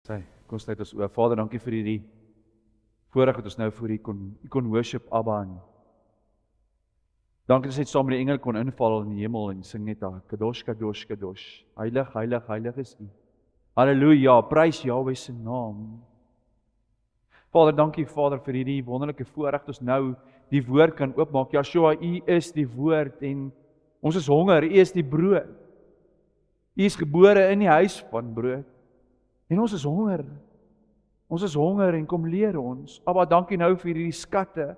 Kom sluit ons oë. Vader, dankie vir hierdie voorreg wat ons nou voor U kon worship Abba. Dankie dat ons net saam met die engele kon inval in die hemel en sing net daar, Kadosh, Kadosh, Kadosh. Heilig, heilig, heilig is U. Halleluja, prys Jahweh se naam. Vader, dankie Vader vir hierdie wonderlike voorreg dat ons nou die woord kan oopmaak. Yeshua, U is die woord en ons is honger, U is die brood. U is gebore in die huis van brood. En ons is honger. Ons is honger en kom leer ons. Abba, dankie nou vir hierdie skatte.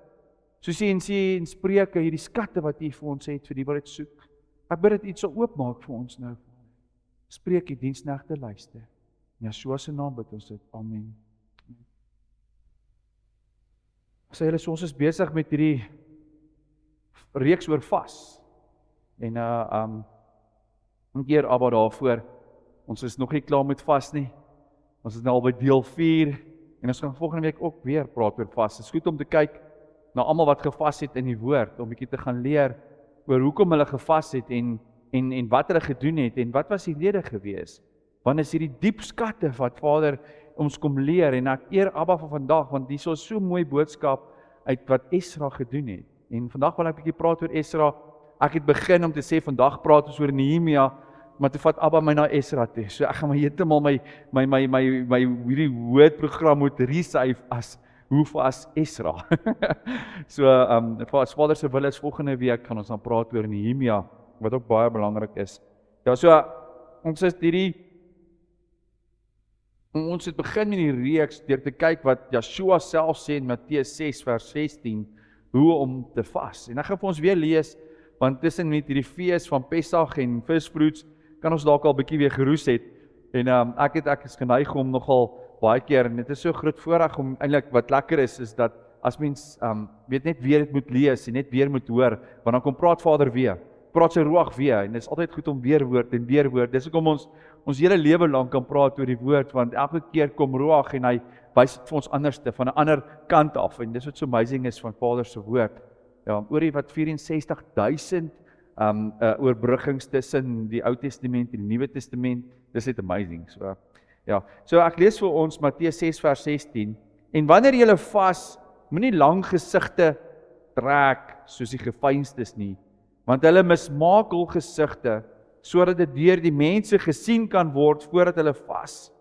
Soos U sê in Spreuke, hierdie skatte wat U vir ons het vir die wat dit soek. Ek bid dat U dit sal oopmaak vir ons nou. Spreek U diensknegte luister. In Yeshua se naam bid ons dit. Amen. Sê hulle, ons is besig met hierdie reeks oor vas. En keer Abba daarvoor. Ons is nog nie klaar met vas nie. Ons is nou al by deel 4 en ons gaan volgende week ook weer praat oor vas. Dit is goed om te kyk na almal wat gevas het in die woord, om 'n bietjie te gaan leer oor hoekom hulle gevas het en wat hulle gedoen het en wat was die rede gewees. Want is hierdie diep skatte wat Vader ons kom leer en ek eer Abba vir vandag, want hier is so 'n mooi boodskap uit wat Esra gedoen het. En vandag wil ek 'n bietjie praat oor Esra. Ek het begin om te sê vandag praat ons oor Nehemia, maar toe vat Abba my na Esra toe. So ek gaan my heeltemal my hierdie woordprogram moet resave as Esra. So as Vader se wil is volgende week gaan ons dan praat oor Nehemia wat ook baie belangrik is. Ja, so ons het begin met die reeks deur te kyk wat Yeshua self sê in Matteus 6 vers 16 hoe om te vas. En ek gaan vir ons weer lees want tussen met hierdie fees van Pessach en visvloeds kan ons dalk al 'n bietjie weer geroes het. En ek is geneig om nogal baie keer en dit is so groot voorreg om eintlik wat lekker is dat as mens weet net weer dit moet lees en net weer moet hoor, want dan kom praat Vader weer. Praat sy Ruach weer en dit is altyd goed om weer woord en weer woord. Dis hoekom ons hele lewe lank kan praat oor die woord want elke keer kom Ruach en hy wys dit vir ons anderste van 'n ander kant af en dis wat so amazing is van Vader se woord. Ja, oor die wat 64,000 oorbruggings tussen die Ou Testament en die Nuwe Testament, dis net amazing. So ek lees vir ons Matteus 6 vers 16. En wanneer julle vas, moenie lang gesigte trek soos die gefeinstes nie, want hulle mismaak hul gesigte sodat dit deur die mense gesien kan word voordat hulle vas.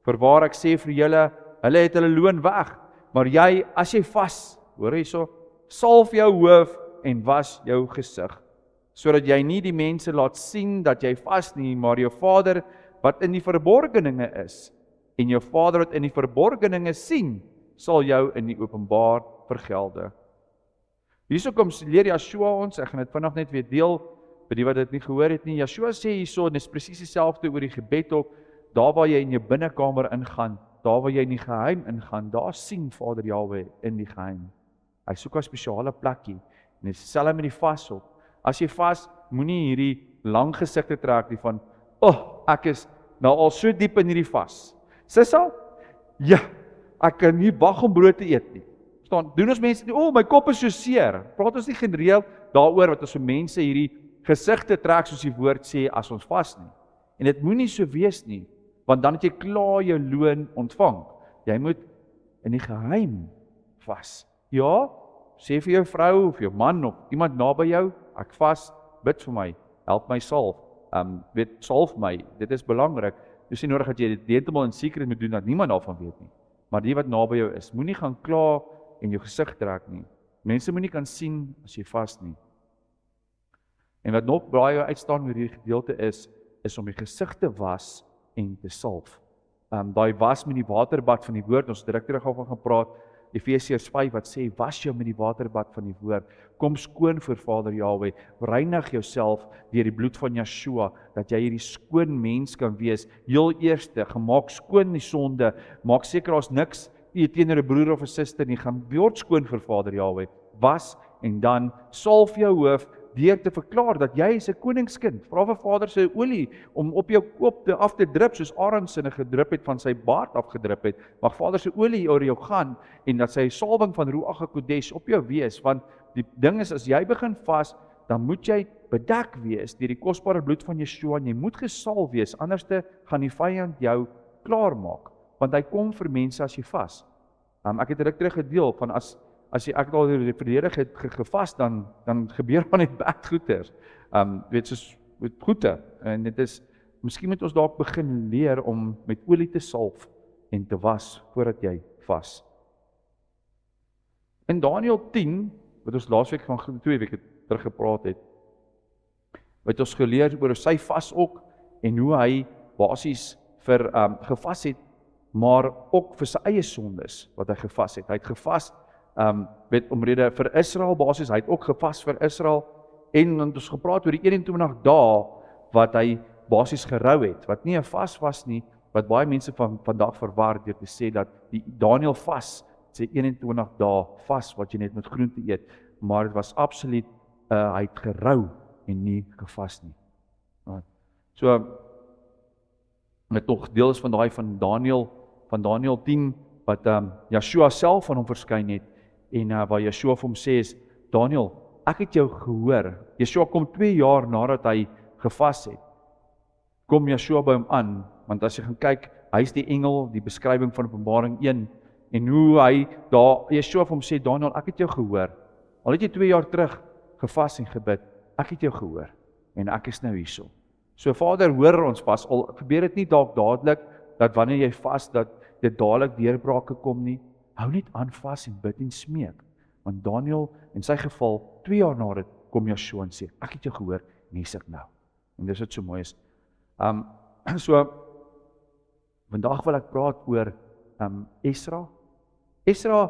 Voorwaar ek sê vir julle, hulle het hulle loon weg, maar jy, as jy vas, hoor hierso, salf jou hoof en was jou gesig, sodat jy nie die mense laat sien dat jy vas nie, maar jou Vader wat in die verborgeninge is, en jou Vader wat in die verborgeninge sien, sal jou in die openbaar vergelde. Hierso kom leer Yeshua ons, ek gaan dit vinnig net weer deel, vir die wat dit nie gehoor het nie. Yeshua sê hierso, en dit is presies dieselfde oor die gebed ook, daar waar jy in jou binnekamer ingaan, daar waar jy in die geheim ingaan, daar sien Vader Jahweh in die geheim. Hy soek 'n spesiale plekkie, en dit is dieselfde met die vas ook. As jy vas, moenie hierdie lang gesigte trek nie van, ek is nou al so diep in hierdie vas. Sissa? Ja, ek kan nie wag om brood te eet nie. Doen ons mense, my kop is so seer. Praat ons nie genereel daaroor wat ons vir mense hierdie gesigte trek soos die woord sê as ons vas nie. En dit moenie so wees nie, want dan het jy klaar jou loon ontvang. Jy moet in die geheim vas. Ja, sê vir jou vrou of jou man of iemand naby jou, ek vas, bid vir my, help my salf, salf my, dit is belangrik. Dis nie nodig dat jy dit heeltemal in secret moet doen dat niemand daarvan weet nie. Maar die wat naby jou is, moenie gaan kla en jou gesig trek nie. Mense moenie kan sien as jy vas nie. En wat nog baie uitstaan oor hierdie gedeelte is om die gesig te was en te salf. Daai was met die waterbad van die woord, ons direk daaroor gaan praat, Efesiërs 5 wat sê, was jou met die waterbad van die woord, kom skoon voor Vader Jahweh, reinig jouself deur die bloed van Yeshua, dat jy hierdie skoon mens kan wees, heel eerste, gemaak skoon die sonde, maak seker daar's niks teenoor 'n broer of 'n suster nie, gaan word skoon vir Vader Jahweh, was en dan salf jou hoof, deur te verklaar dat jy is 'n koningskind. Vra vir Vader se olie om op jou kop af te drup soos Aaron se gedrup het van sy baard afgedrup het. Mag Vader se olie oor jou gaan en dat sy salwing van Ruach HaKodesh op jou wees, want die ding is as jy begin vas, dan moet jy bedek wees deur die kosbare bloed van Yeshua en jy moet gesalf wees, anderste gaan die vyand jou klaar maak. want hy kom vir mense as jy vas. Ek het ruk terug gedeel van as jy ek het al die verlede gevas, dan gebeur maar net bad goeters. Weet soos met goeie, en dit is, miskien moet ons dalk begin leer om met olie te salf en te was voordat jy vas. In Daniël 10, wat ons laasweek van 2 weke terug gepraat het, wat ons geleer oor sy vas ook, en hoe hy basies vir gevas het, maar ook vir sy eie sondes wat hy gevas het. Hy het gevas omrede vir Israel basies, hy het ook gevas vir Israel, en ons gepraat oor die 21 dae wat hy basies gerou het, wat nie 'n vas was nie, wat baie mense vandag verwar deur te sê dat die Daniël vas, sê 21 dae vas wat jy net met groente eet, maar dit was absoluut, hy het gerou en nie gevas nie. So, met nog deel is van daai van Daniël 10, wat Yeshua self van hom verskyn het, en waar Yeshua vir hom sê is, Daniël, ek het jou gehoor. Yeshua kom 2 jaar nadat hy gevas het, kom Yeshua by hom aan, want as jy gaan kyk, hy is die engel, die beskrywing van Openbaring 1, en hoe hy daar, Yeshua vir hom sê, Daniël, ek het jou gehoor, al het jy 2 jaar terug gevas en gebid, ek het jou gehoor, en ek is nou hierso. So Vader, hoor ons vas, al gebeur dit nie dalk dadelik, dat wanneer jy vas, dat dit dadelik deurbrake kom nie, hou net aan vas en bid en smeek, want Daniël, in sy geval, 2 jaar na dit, kom Yeshua en sê, ek het jou gehoor, en hier is ek nou, en dis wat so mooi is. So, vandag wil ek praat oor Esra. Esra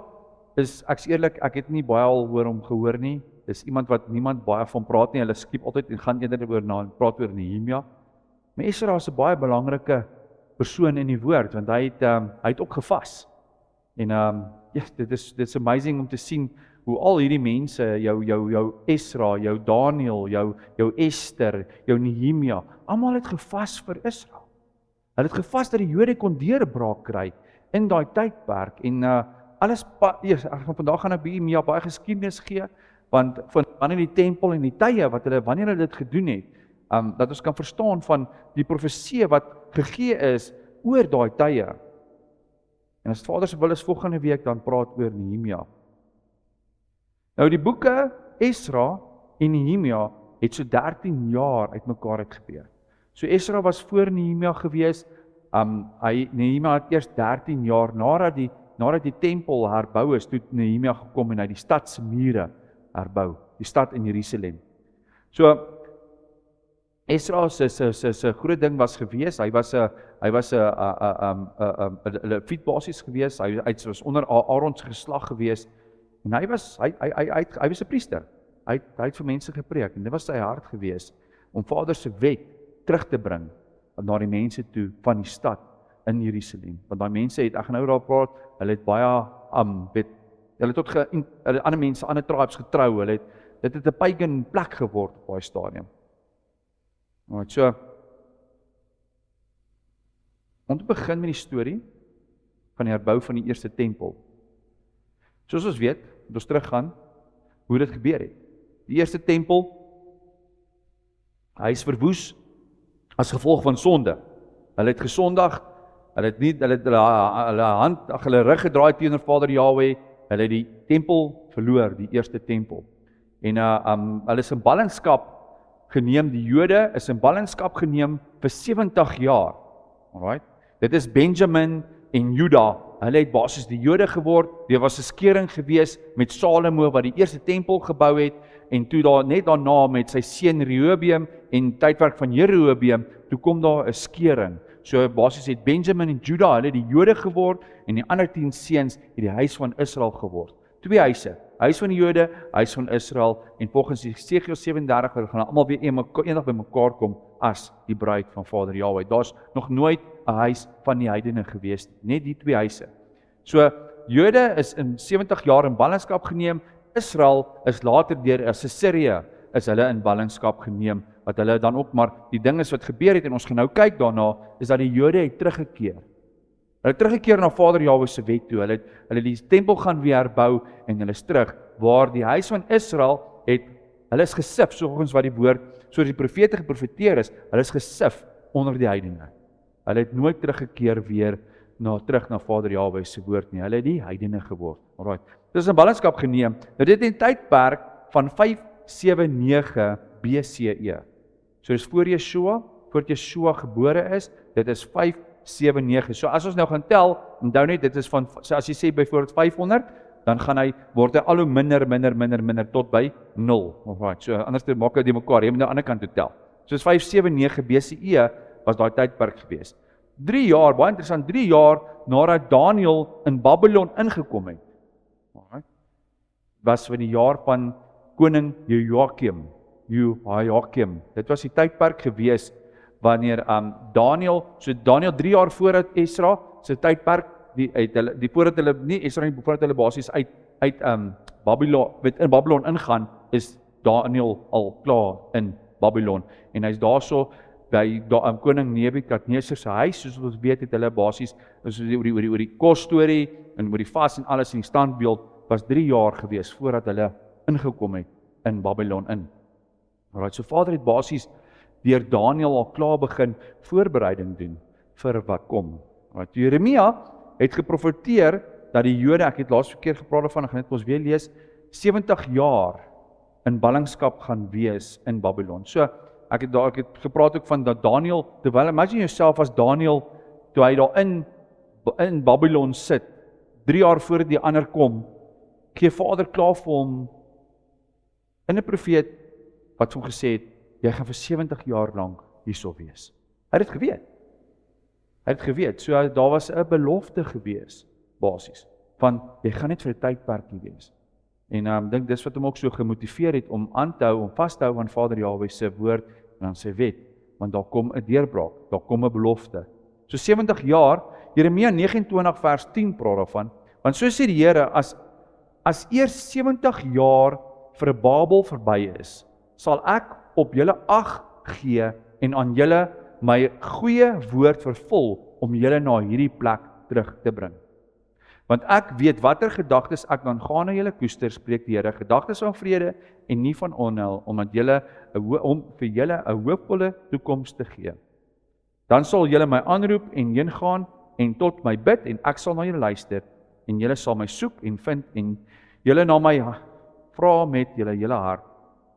is, ek is eerlik, ek het nie baie al oor hom gehoor nie, dis iemand wat niemand baie van praat nie, hulle skiep altyd en gaan eerder oor na en praat oor Nehemia. Maar Esra is 'n baie belangrike persoon in die woord, want hy het ook gevas. En dit is amazing om te sien hoe al hierdie mense, jou Esra, jou Daniël, jou Ester, jou Nehemia, almal het gevas vir Israel. Hulle het gevas dat die Jode kon deurbraak kry in daai tydperk, en alles, vandag gaan ek by baie geskiedenis gee, want van wanneer die tempel en die tye, wanneer hulle dit gedoen het, dat ons kan verstaan van die profesie wat gegee is oor daai tye. En as Vader se wil is volgende week dan praat oor Nehemia. Nou die boeke Esra en Nehemia het so 13 jaar uitmekaar uitgebeur. So Esra was voor Nehemia gewees, Nehemia het eers 13 jaar nadat die tempel herbou is, toe Nehemia gekom en hy die stad se mure herbou, die stad in Jerusalem. So Esra se groot ding was gewees, hy was 'n Levitbasis gewees, hy was onder Aaron se geslag gewees, en hy was 'n priester. Hy het vir mense gepreek, en dit was sy hart gewees om Vader se wet terug te bring na die mense toe van die stad in Jerusalem. Want daai mense het, ek gaan nou daar praat, hulle het baie hulle het ook ander mense, ander tribes getrou, dit het 'n pagan plek geword op daai stadium. So, om te begin met die storie van die herbou van die eerste tempel. Soos ons weet, moet ons teruggaan hoe dit gebeur het. Die eerste tempel, hy is verwoes as gevolg van sonde. Hulle het gesondig, hulle het hulle rug gedraai teenoor Vader Jahweh, hulle het die tempel verloor, die eerste tempel. En hulle is in ballingskap geneem, die Jode is in ballingskap geneem vir 70 jaar. Alright? Dit is Benjamin en Juda. Hulle het basies die Jode geword. Daar was 'n skering gewees met Salomo wat die eerste tempel gebou het, en toe net daarna met sy seun Rehoboam en tydperk van Jeroboam, toe kom daar 'n skering. So basies het Benjamin en Juda, hulle die Jode geword, en die ander 10 seuns het die huis van Israel geword. 2 huise, huis van die Jode, huis van Israel, en volgens Jesegiel 37 gaan almal weer eendag by mekaar kom as die bruid van Vader Jahweh. Daar's nog nooit 'n huis van die heidene gewees, net die 2 huise. So Jode is in 70 jaar in ballingskap geneem, Israel is later deur Assirië is hulle in ballingskap geneem, wat hulle dan ook, maar die ding is wat gebeur het, en ons gaan nou kyk daarna, is dat die Jode het teruggekeer. Hulle het teruggekeer na Vader Jahweh se wet toe, hulle die tempel gaan weer herbou, en hulle is terug, waar die huis van Israel hulle is gesif, soos wat die woord, soos die profete geprofeteer is, hulle is gesif onder die heidene. Hulle het nooit teruggekeer weer terug na Vader Jahwe se woord nie. Hulle het die heidene geword. Alright. Dit is in ballingskap geneem. Nou dit het 'n tydperk van 579 BCE. So dis voor Yeshua gebore is, dit is 579. So as ons nou gaan tel, onthou net dit is van, so as jy sê byvoorbeeld 500, dan word hy al hoe minder tot by 0. Alright, so anders maak hy die mekaar, jy moet nou aan die ander kant toe tel. So is 579 BCE was daai tydperk gewees. 3 jaar, baie interessant, 3 jaar nadat Daniel in Babylon ingekom het. Alright. Was van die jaar van koning Joachim. Dit was die tydperk gewees wanneer Daniel 3 jaar voordat Esra se tydperk voordat hulle basies uit Babylon in Babylon ingaan, is Daniel al klaar in Babylon en hy's daarso by koning Nebukadneser se huis, soos ons weet het hulle basies oor die kosstorie en oor die vas en alles in die standbeeld was 3 jaar gewees voordat hulle ingekom het in Babylon in. Alright, so Vader het basies deur Daniel al klaar begin voorbereiding doen vir wat kom. Alright, Jeremia het geprofeteer dat die Jode, ek het laas keer gepraat daarvan, ek gaan net ons weer lees, 70 jaar in ballingskap gaan wees in Babylon. So ek het gepraat ook van dat Daniel, terwyl imagine jouself as Daniel toe hy daar in Babylon sit, 3 jaar voordat die ander kom, gee Vader klaar vir hom in 'n profeet wat hom gesê het, jy gaan vir 70 jaar lank hierso wees. Hy het dit geweet. So daar was 'n belofte gewees, basies, van jy gaan net vir 'n tydperkie wees. En dink dis wat hom ook so gemotiveer het om aan te hou, om vas te hou aan Vader Jahwe se woord en aan sy wet, want daar kom 'n deurbraak, daar kom 'n belofte. So 70 jaar, Jeremia 29 vers 10 praat daarvan, want so sê die Here, as eers 70 jaar vir Babel verby is, sal ek op julle ag gee en aan julle my goeie woord vervul om julle na hierdie plek terug te bring. Want ek weet watter gedagtes ek dan gaan na julle koester, spreek die Here, gedagtes van vrede en nie van onheil, om vir julle 'n hoopvolle toekoms te gee. Dan sal julle my aanroep en heen gaan en tot my bid en ek sal na julle luister en julle sal my soek en vind en julle na my vra met julle hele hart.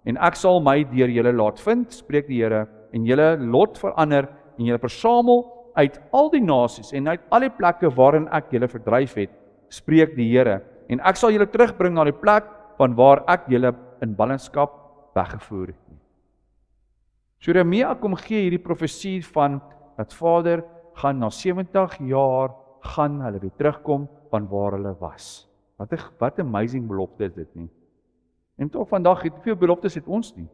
En ek sal my deur julle laat vind, spreek die Here, en julle lot verander en julle versamel uit al die nasies en uit al die plekke waarin ek julle verdryf het, spreek die Here, en ek sal julle terugbring na die plek van waar ek julle in ballingskap weggevoer het. So Jeremia kom gee hierdie profesie van dat Vader gaan na 70 jaar gaan hulle weer terugkom van waar hulle was. Wat 'n amazing belofte is dit nie. En tot vandag het hoeveel beloftes het ons nie.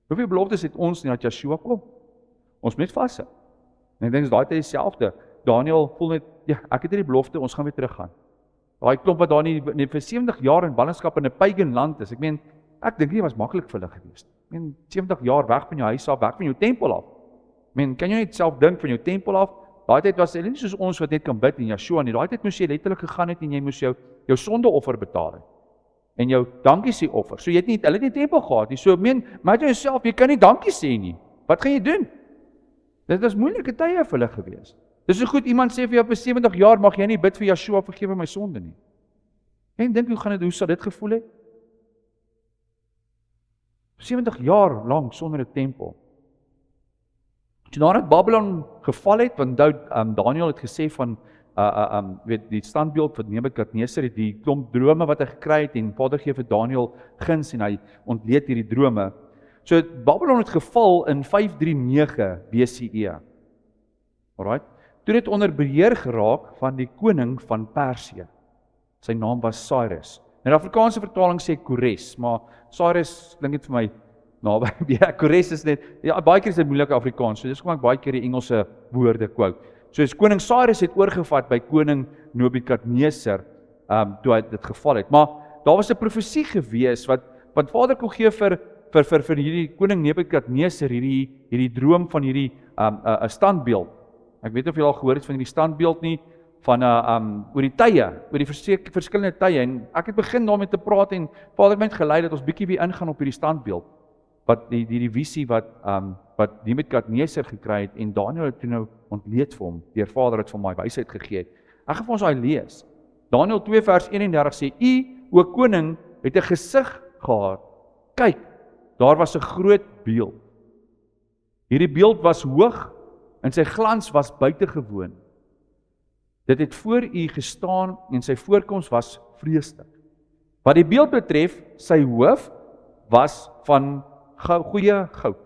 Hoeveel beloftes het ons nie dat Yeshua kom? Ons moet vashou. En ek dink daai tyd dieselfde. Daniel voel net, ja, ek het hierdie belofte, ons gaan weer teruggaan. Daai klomp wat daar nie vir 70 jaar in ballingskap in 'n pagan land is. Ek dink nie was maklik vir hulle gewees. 70 jaar weg van jou huis af, weg van jou tempel af. Kan jy net self dink van jou tempel af? Daai tyd was hulle nie soos ons wat net kan bid en Yeshua nie. Daai tyd moes jy letterlik gegaan het en jy moes jou sondeoffer betaal het. En jou dankie sê offer. So hulle het nie tempel gehad nie. So maar jy self, jy kan nie dankie sê nie. Wat gaan jy doen? Dit was moeilike tye vir hulle gewees. Dis so goed iemand sê vir jou vir 70 jaar mag jy nie bid vir Yeshua vergewe my sonde nie. En dink hoe sal dit gevoel het? 70 jaar lank sonder 'n tempel. Toe nadat Babylon geval het, want Daniel het gesê van die standbeeld van Nebukadneser het die klomp drome wat hy gekry het en Vader gee vir Daniel guns en hy ontleed hierdie drome. So Babylon het geval in 539 BCE. Alright. Toe het onder beheer geraak van die koning van Persië. Sy naam was Cyrus. In die Afrikaanse vertaling sê Kores, maar Cyrus klink net vir my naby. Ja, Kores is net, ja, baie keer is dit moeilike Afrikaans, so dis kom ek baie keer die Engelse woorde quote. So as koning Cyrus het oorgevat by koning Nebukadneser, toe hy dit geval het. Maar daar was 'n profesie gewees wat Vader kon gee vir hierdie koning Nebukadneser, hierdie droom van hierdie 'n standbeeld. Ek weet of jy al gehoor het van hierdie standbeeld nie, van oor die tye, oor die verskillende tye, en ek het begin daarmee te praat en Vader het my gelei dat ons bietjie weer ingaan op hierdie standbeeld. wat die visie wat Nebukadneser gekry het en Daniël het toe nou ontleed vir hom, deur Vader het vir my wysheid gegee het. Ek gaan vir ons daai lees. Daniël 2 vers 31 sê, U, o koning, het 'n gesig gehad. Kyk, daar was 'n groot beeld. Hierdie beeld was hoog en sy glans was buitengewoon. Dit het voor U gestaan en sy voorkoms was vreeslik. Wat die beeld betref, sy hoof was van goeie goud.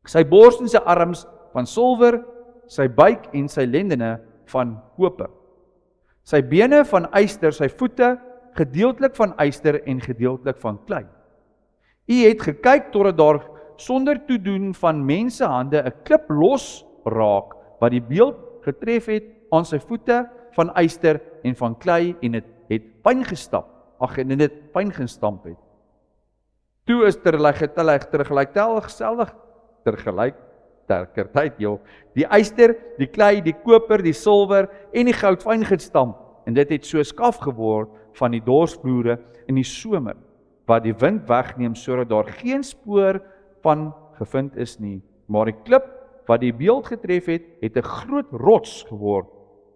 Sy bors en sy arms van silwer, sy buik en sy lendene van koper. Sy bene van yster, sy voete gedeeltelik van yster en gedeeltelik van klei. U het gekyk totdat daar sonder toedoen van mensehande 'n klip los raak wat die beeld getref het aan sy voete van yster en van klei en dit het pyn gestap. En dit pyn gestamp het. Toe is tergelykertyd die yster, die klei, die koper, die silwer en die goud fyn gestamp en dit het so skaf geword van die dorsvloere in die somer wat die wind wegneem sodat daar geen spoor van gevind is nie, maar die klip wat die beeld getref het, het 'n groot rots geword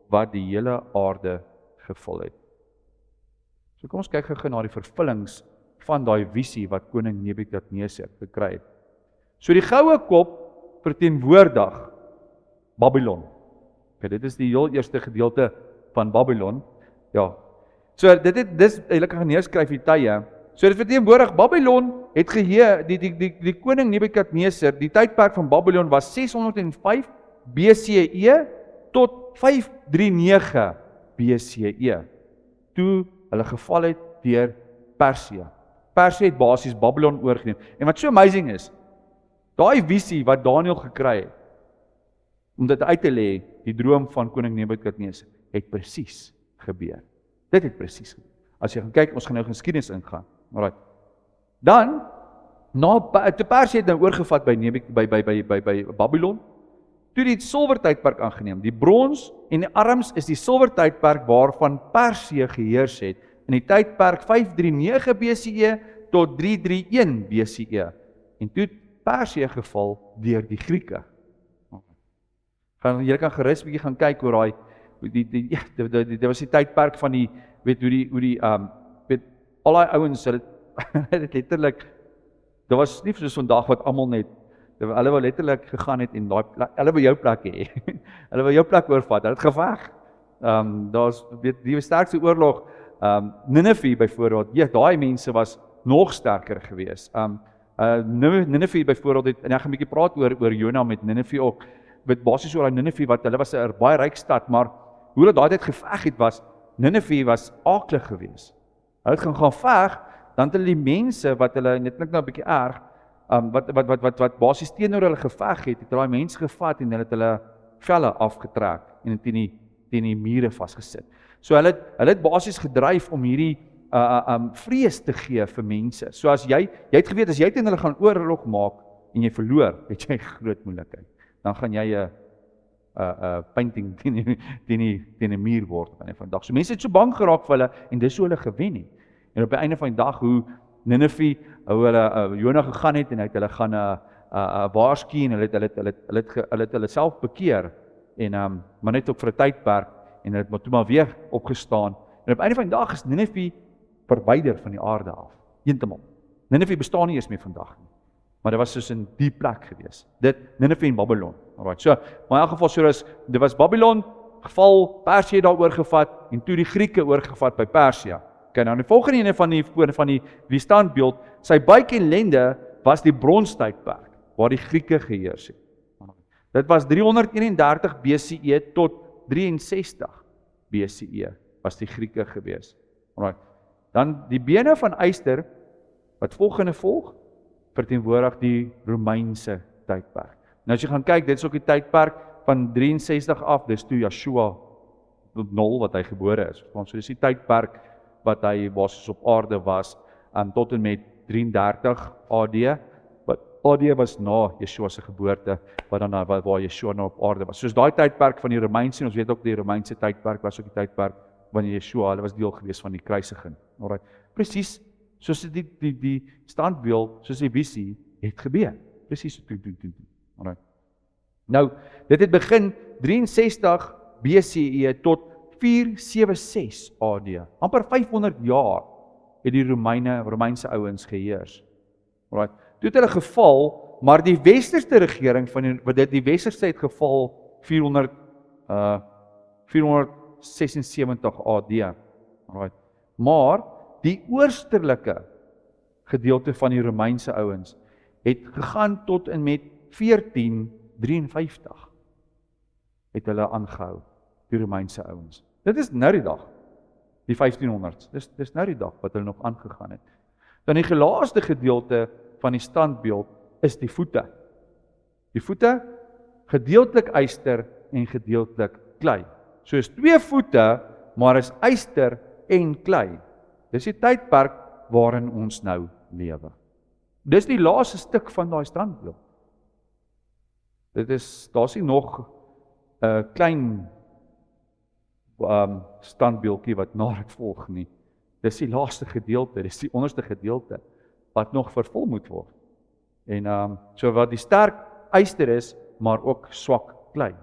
wat die hele aarde gevul het. So kom ons kyk gou na die vervullings van daai visie wat koning Nebukadneser gekry het. So die goue kop verteenwoordig Babylon. Okay, dit is die heel eerste gedeelte van Babylon. Ja. So dis eintlik gaan neerskryf die tye. So dit verteenwoordig Babylon het geheue die koning Nebukadneser, die tydperk van Babylon was 605 BCE tot 539 BCE. Toe hulle geval het deur Persië. Persië het basies Babylon oorgeneem. En wat so amazing is, daai visie wat Daniël gekry het, om dit uit te lê, die droom van koning Nebukadneser, het presies gebeur. Dit het presies gebeur. As jy gaan kyk, ons gaan nou geskiedenis ingaan. Alright. Dan, toe Persië het nou oorgevat by Babylon, toe die silwertydperk aangeneem. Die brons en die arms is die silwertydperk waarvan Persië geheers het, in die tydperk 539 BCE tot 331 BCE. En toe Persië geval deur die Grieke. Julle kan gerus 'n bietjie gaan kyk oor daai dit was die tydperk van die al daai ouens het letterlik, dit was nie soos vandag wat almal net, hulle wou letterlik gegaan het en hulle wou jou plek hê. Hulle wou jou plek oorvat, hulle het geveg. Daar's die sterkste oorlog, Nineve byvoorbeeld, daai mense was nog sterker geweest. Nineve byvoorbeeld het, en ek gaan 'n bietjie praat oor Jona met Nineve ook, met basies oor daai Nineve wat hulle was 'n baie ryk stad, maar hoe hulle daai tyd geveg het was, Nineve was aaklig geweest. Hulle het gaan veg, dan het hulle die mense wat hulle, net klink nou 'n bietjie erg, wat basies teenoor hulle geveg het daai mense gevat en hulle het hulle velle afgetrek en teen die mure vasgesit. So hulle het basies gedryf om hierdie vrees te gee vir mense. So as jy het geweet, as jy teen hulle gaan oorlog maak en jy verloor, het jy groot moeilikheid. Dan gaan jy 'n painting teen 'n muur word op 'n vandag. So mense het so bang geraak vir hulle en dis hoe hulle gewen het. En op die einde van die dag hoe Nineve, hoe hulle Jona gegaan het en hy het hulle gaan waarsku en hulle het hulle self bekeer en maar net op vir 'n tydperk en hulle het toe maar weer opgestaan. En op die einde van die dag is Nineve verwyder van die aarde af. Heeltemal. Nineve bestaan nie eens meer vandag nie. Maar dit was soos in die plek gewees. Dit Nineve en Babylon. Alright. So, maar in elk geval dit was Babylon geval, Persië daar oorgevat en toe die Grieke oorgevat by Persië. Okay, nou die volgende ene van die standbeeld, sy buik en lende was die bronstydperk waar die Grieke geheers het. Dit was 331 BCE tot 63 BCE was die Grieke gewees. Alright. Dan die bene van yster wat volgende volg verteenwoordig die Romeinse tydperk. Nou as jy gaan kyk, dit is ook die tydperk van 63 af, dis toe Yeshua op 0 wat hy gebore is. So dis die tydperk wat hy basies op aarde was, tot en met 33 AD, wat AD was na Yeshua se geboorte, waar Yeshua nou op aarde was. Soos daai tydperk van die Romeinse, ons weet ook die Romeinse tydperk was ook die tydperk wanneer Yeshua, hulle was deel gewees van die kruisiging. Alright. Presies soos die standbeeld, soos die visie, het gebeur. Presies, alright. Nou, dit het begin 63 BCE tot 476 AD. Amper 500 jaar het die Romeinse ouens geheers. Alright. Toe het hulle geval, maar die westerse regering van die westerse het geval 476 AD. Alright. Maar die oostelike gedeelte van die Romeinse ouens het gegaan tot en met 1453. Het hulle aangehou, die Romeinse ouens. Dit is nou die dag, die 1500s. Dis nou die dag wat hulle nog aangegaan het. Dan die gelaaste gedeelte van die standbeeld is die voete. Die voete, gedeeltelik yster en gedeeltelik klei. So is 2 voete, maar is yster en klei. Dis die tydperk waarin ons nou lewe. Dis die laaste stuk van daai standbeeld. Daar's nie nog 'n klein standbeeldjie wat na dit volg nie. Dis die laaste gedeelte, dis die onderste gedeelte wat nog vervul moet word. En so wat die sterk yster is, maar ook swak klei.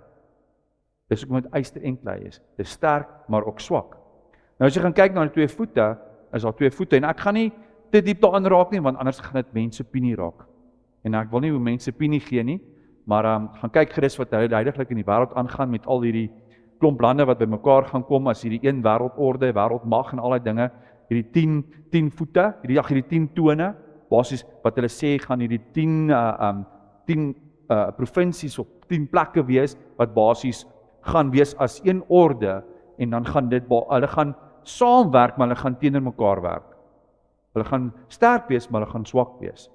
Dis ook met yster en klei is. Dis sterk, maar ook swak. Nou as jy gaan kyk na die 2 voete, is daar 2 voete en ek gaan nie te diep daarin raak nie, want anders gaan dit mense opinie raak. En ek wil nie hoe mense opinie gee nie, maar gaan kyk gerus wat huidiglik in die wêreld aangaan met al hierdie klomp lande wat bymekaar gaan kom as hierdie een wêreldorde, wêreldmag en al daai dinge, hierdie 10 voete, hierdie 10 tone, basies wat hulle sê gaan hierdie 10 provinsies op 10 plekke wees wat basies gaan wees as een orde en dan gaan hulle gaan saamwerk, maar hulle gaan teenoor mekaar werk. Hulle gaan sterk wees, maar hulle gaan swak wees.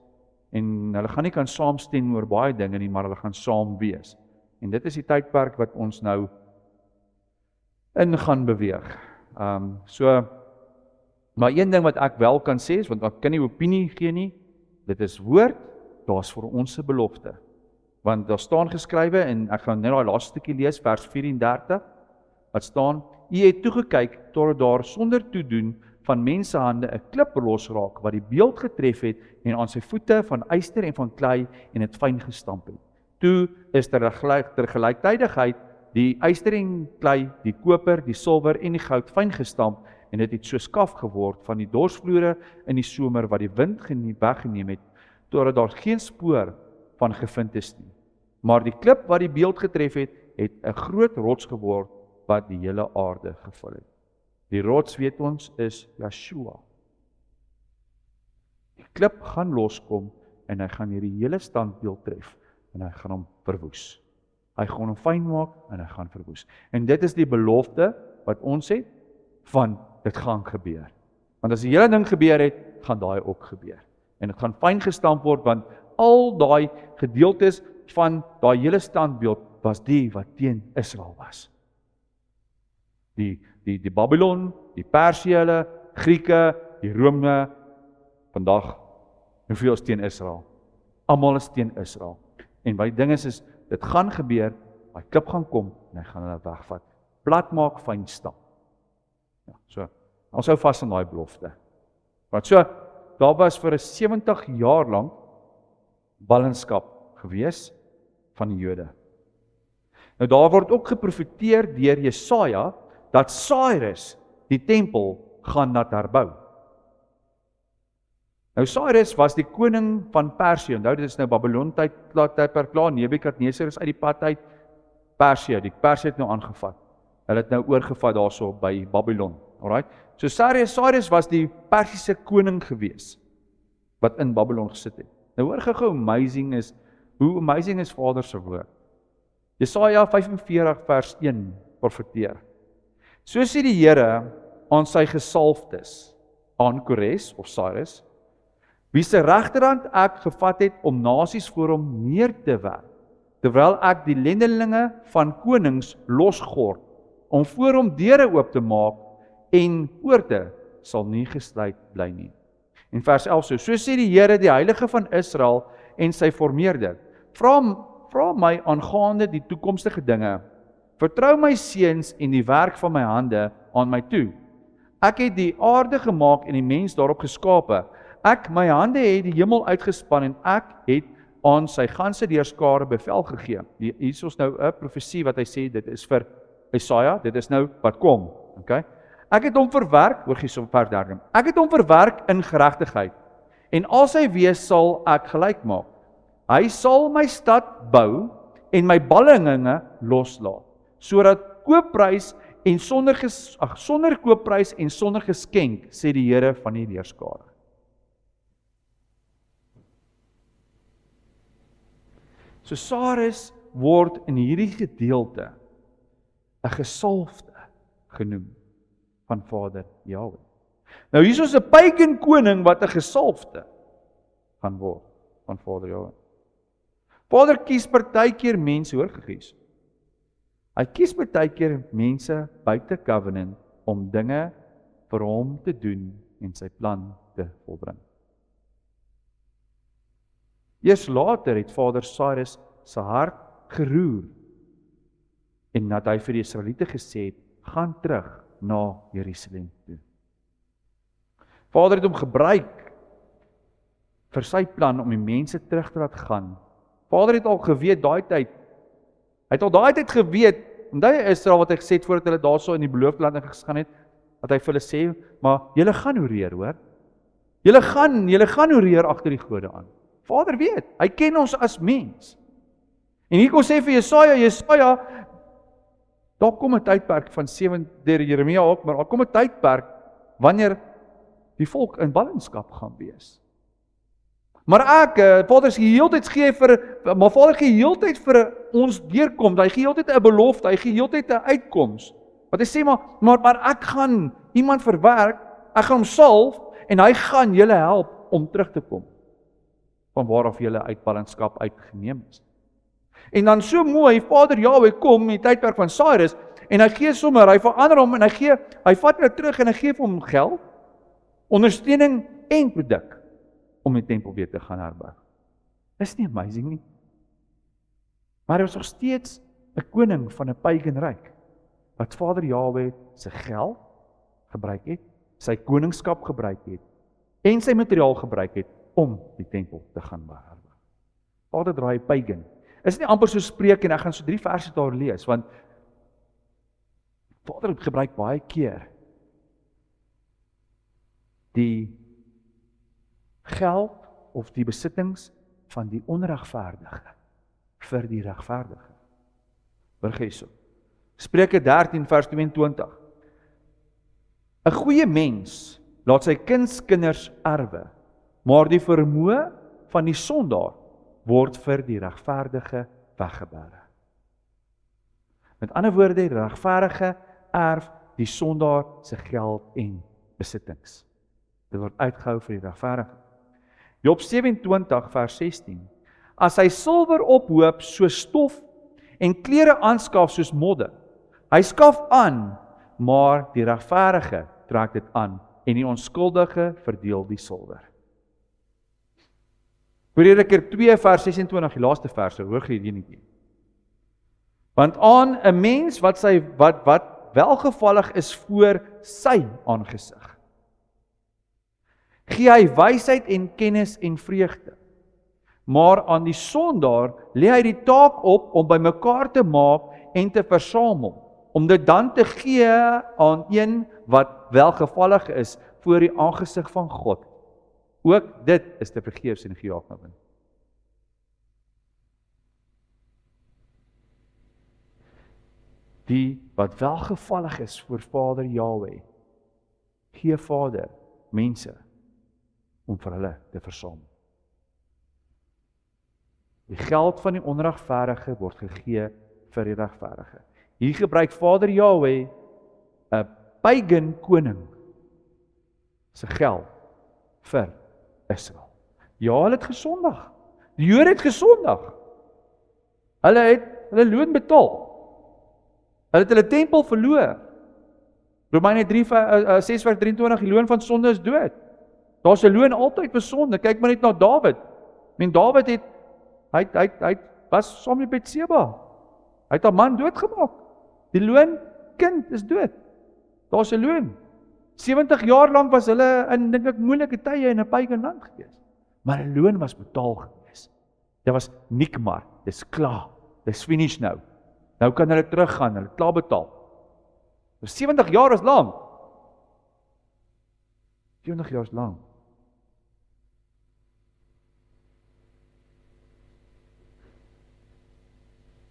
En hulle gaan nie kan saamstem oor baie dinge nie, maar hulle gaan saam wees. En dit is die tydperk wat ons nou in gaan beweeg. Maar een ding wat ek wel kan sê is, want ek kan nie opinie gee nie, dit is woord, daar's vir ons 'n belofte. Want daar staan geskrywe, en ek gaan net daai laaste stukkie lees, vers 34, wat staan, U het toegekyk tot daar sonder toedoen van menshande 'n klip losraak wat die beeld getref het en aan sy voete van yster en van klei en dit fyn gestamp het. Toe is ter gelyktydigheid die yster en klei, die koper, die silwer en die goud fyn gestamp en dit het so skaf geword van die dorsvloere in die somer wat die wind weggeneem het, totdat daar geen spoor van gevind is nie. Maar die klip wat die beeld getref het, het 'n groot rots geword wat die hele aarde gevul het. Die rots, weet ons, is Yeshua. Die klip gaan loskom en hy gaan hierdie hele standbeeld tref en hy gaan hom verwoes. Hy gaan hom fyn maak en hy gaan verwoes. En dit is die belofte wat ons het van dit gaan gebeur. Want as die hele ding gebeur het, gaan daai ook gebeur. En dit gaan fyn gestamp word want al daai gedeeltes van daai hele standbeeld was die wat teen Israel was. Die Babylon, die Persiële, Grieke, die Rome, vandag, hoeveel is teen Israel? Almal is teen Israel. En wat die ding is dit gaan gebeur, hy klip gaan kom, en hy gaan hulle wegvat. Plat maak, fyn stamp. Ja, so, ons hou vas aan daai belofte. Want so, daar was vir 70 jaar lank ballingskap gewees van die Jode. Nou daar word ook geprofeteer deur Jesaja, dat Cyrus die tempel gaan laat herbou. Nou Cyrus was die koning van Persië. Onthou dit is nou Babylon tydperk klaar. Nebukadneser is uit die pad uit. Persië het nou aangevat. Hulle het nou oorgevat daarso by Babylon. Alright. So Cyrus was die Persiese koning gewees wat in Babylon gesit het. Nou hoor gou hoe amazing is Vader se woord. Jesaja 45 vers 1 profeteer. So sê die Here aan sy gesalfdes, aan Kores of Cyrus, wie se regterhand ek gevat het om nasies voor hom neer te werp, terwyl ek die lendelinge van konings losgord, om voor hom deure oop te maak en poorte sal nie gesluit bly nie. En vers 11 so sê die Here, die Heilige van Israel en sy formeerder, vra my aangaande die toekomstige dinge, vertrou my seuns en die werk van my hande aan my toe. Ek het die aarde gemaak en die mens daarop geskape. My hande het die hemel uitgespan en ek het aan sy ganse deurskare bevel gegee. Hier is ons nou 'n profesie wat hy sê, dit is vir Jesaja, dit is nou wat kom. Okay? Ek het hom verwerk, hoor gee so vers 13. Ek het hom verwerk in geregtigheid en al sy wees sal ek gelyk maak. Hy sal my stad bou en my ballinge loslaat, sodat koopprys en sonder koopprys en sonder geskenk, sê die Here van die leerskare. So Cyrus word in hierdie gedeelte 'n gesalfde genoem van Vader Jahwe. Nou hier is 'n pagan koning wat 'n gesalfde gaan word van Vader Jahwe. Vader kies partykeer mense, hoor gekies. Hy kies partykeer mense buite covenant om dinge vir hom te doen en sy plan te volbring. Eers later het Vader Cyrus sy hart geroer en dat hy vir die Israeliete gesê het, gaan terug na Jerusalem toe. Vader het hom gebruik vir sy plan om die mense terug te laat gaan. Vader het al geweet daai tyd. Hy het al daai tyd geweet, onthou Israel wat hy gesê het voordat hulle daarso in die beloofde land ingegaan het, dat hy vir hulle sê, maar julle gaan hoereer, hoor. Julle gaan hoereer agter die gode aan. Vader weet, hy ken ons as mens. En hier kom sê vir Jesaja, daar kom 'n tydperk van 7 deur Jeremia ook, maar daar kom 'n tydperk wanneer die volk in ballingskap gaan wees. Maar Vader gee heeltyd vir ons deurkom, hy gee heeltyd 'n belofte, hy gee heeltyd 'n uitkoms. Wat hy sê, maar ek gaan iemand verwerk, ek gaan hom salf, en hy gaan julle help om terug te kom, van waaraf julle uit ballingskap uitgeneem is. En dan so mooi, Vader Jahwe kom in die tydperk van Cyrus, en hy gee sommer, hy verander hom, en hy vat hulle terug, en hy gee vir hom geld, ondersteuning en produk, om die tempel weer te gaan herbou. Is nie amazing nie? Maar hy was nog steeds 'n koning van 'n pagan ryk, wat Vader Jahwe sy geld gebruik het, sy koningskap gebruik het, en sy materiaal gebruik het, om die tempel te gaan herbou. Vader draai pagan. Is nie amper so Spreuke, en ek gaan so 3 verse daar lees, want Vader gebruik baie keer die geld of die besittings van die onregverdige vir die regverdige. Vergeet so. Spreuke 13 vers 22. 'n Goeie mens laat sy kinders erwe, maar die vermoë van die sondaar word vir die regverdige weggebere. Met ander woorde, die regverdige erf die sondaar se geld en besittings. Dit word uitgehou vir die regverdige. Job 27 vers 16. As hy silwer ophoop soos stof en klere aanskaf soos modder, hy skaf aan, maar die regverdige trek dit aan en die onskuldige verdeel die silwer. Prediker 2 vers 26, die laaste verse, hoor jy hier nie. Want aan 'n mens wat welgevallig is voor sy aangesig, gee hy wysheid en kennis en vreugde. Maar aan die sondaar lê hy die taak op om bymekaar te maak en te versamel, om dit dan te gee aan een wat welgevallig is voor die aangesig van God. Ook dit is te vergeefs en gejaag na wind. Die wat welgevallig is voor Vader Jahwe, gee Vader mense om vir hulle te versamel. Die geld van die onregverdige word gegee vir die regverdige. Hier gebruik Vader Jahwe 'n pagan koning se geld vir Israel. Ja, hulle het gesondig. Die Jode het gesondig. Hulle het hulle loon betaal. Hulle het hulle tempel verloor. Romeine 6 vers 23, die loon van sonde is dood. Daar's 'n loon altyd vir sonde. Kyk maar net na Dawid. Dawid het hy was saam met Betseba. Hy het 'n man doodgemaak. Die loon kind is dood. Daar's 'n loon. 70 jaar lank was hulle in, dink ek, moeilike tye in 'n pagan land gewees. Maar 'n loon was betaal gewees. Dit was nikmar, dis klaar, dis finish nou. Nou kan hulle teruggaan, hulle klaar betaal. 70 jaar is lank. 70 jaar is lank.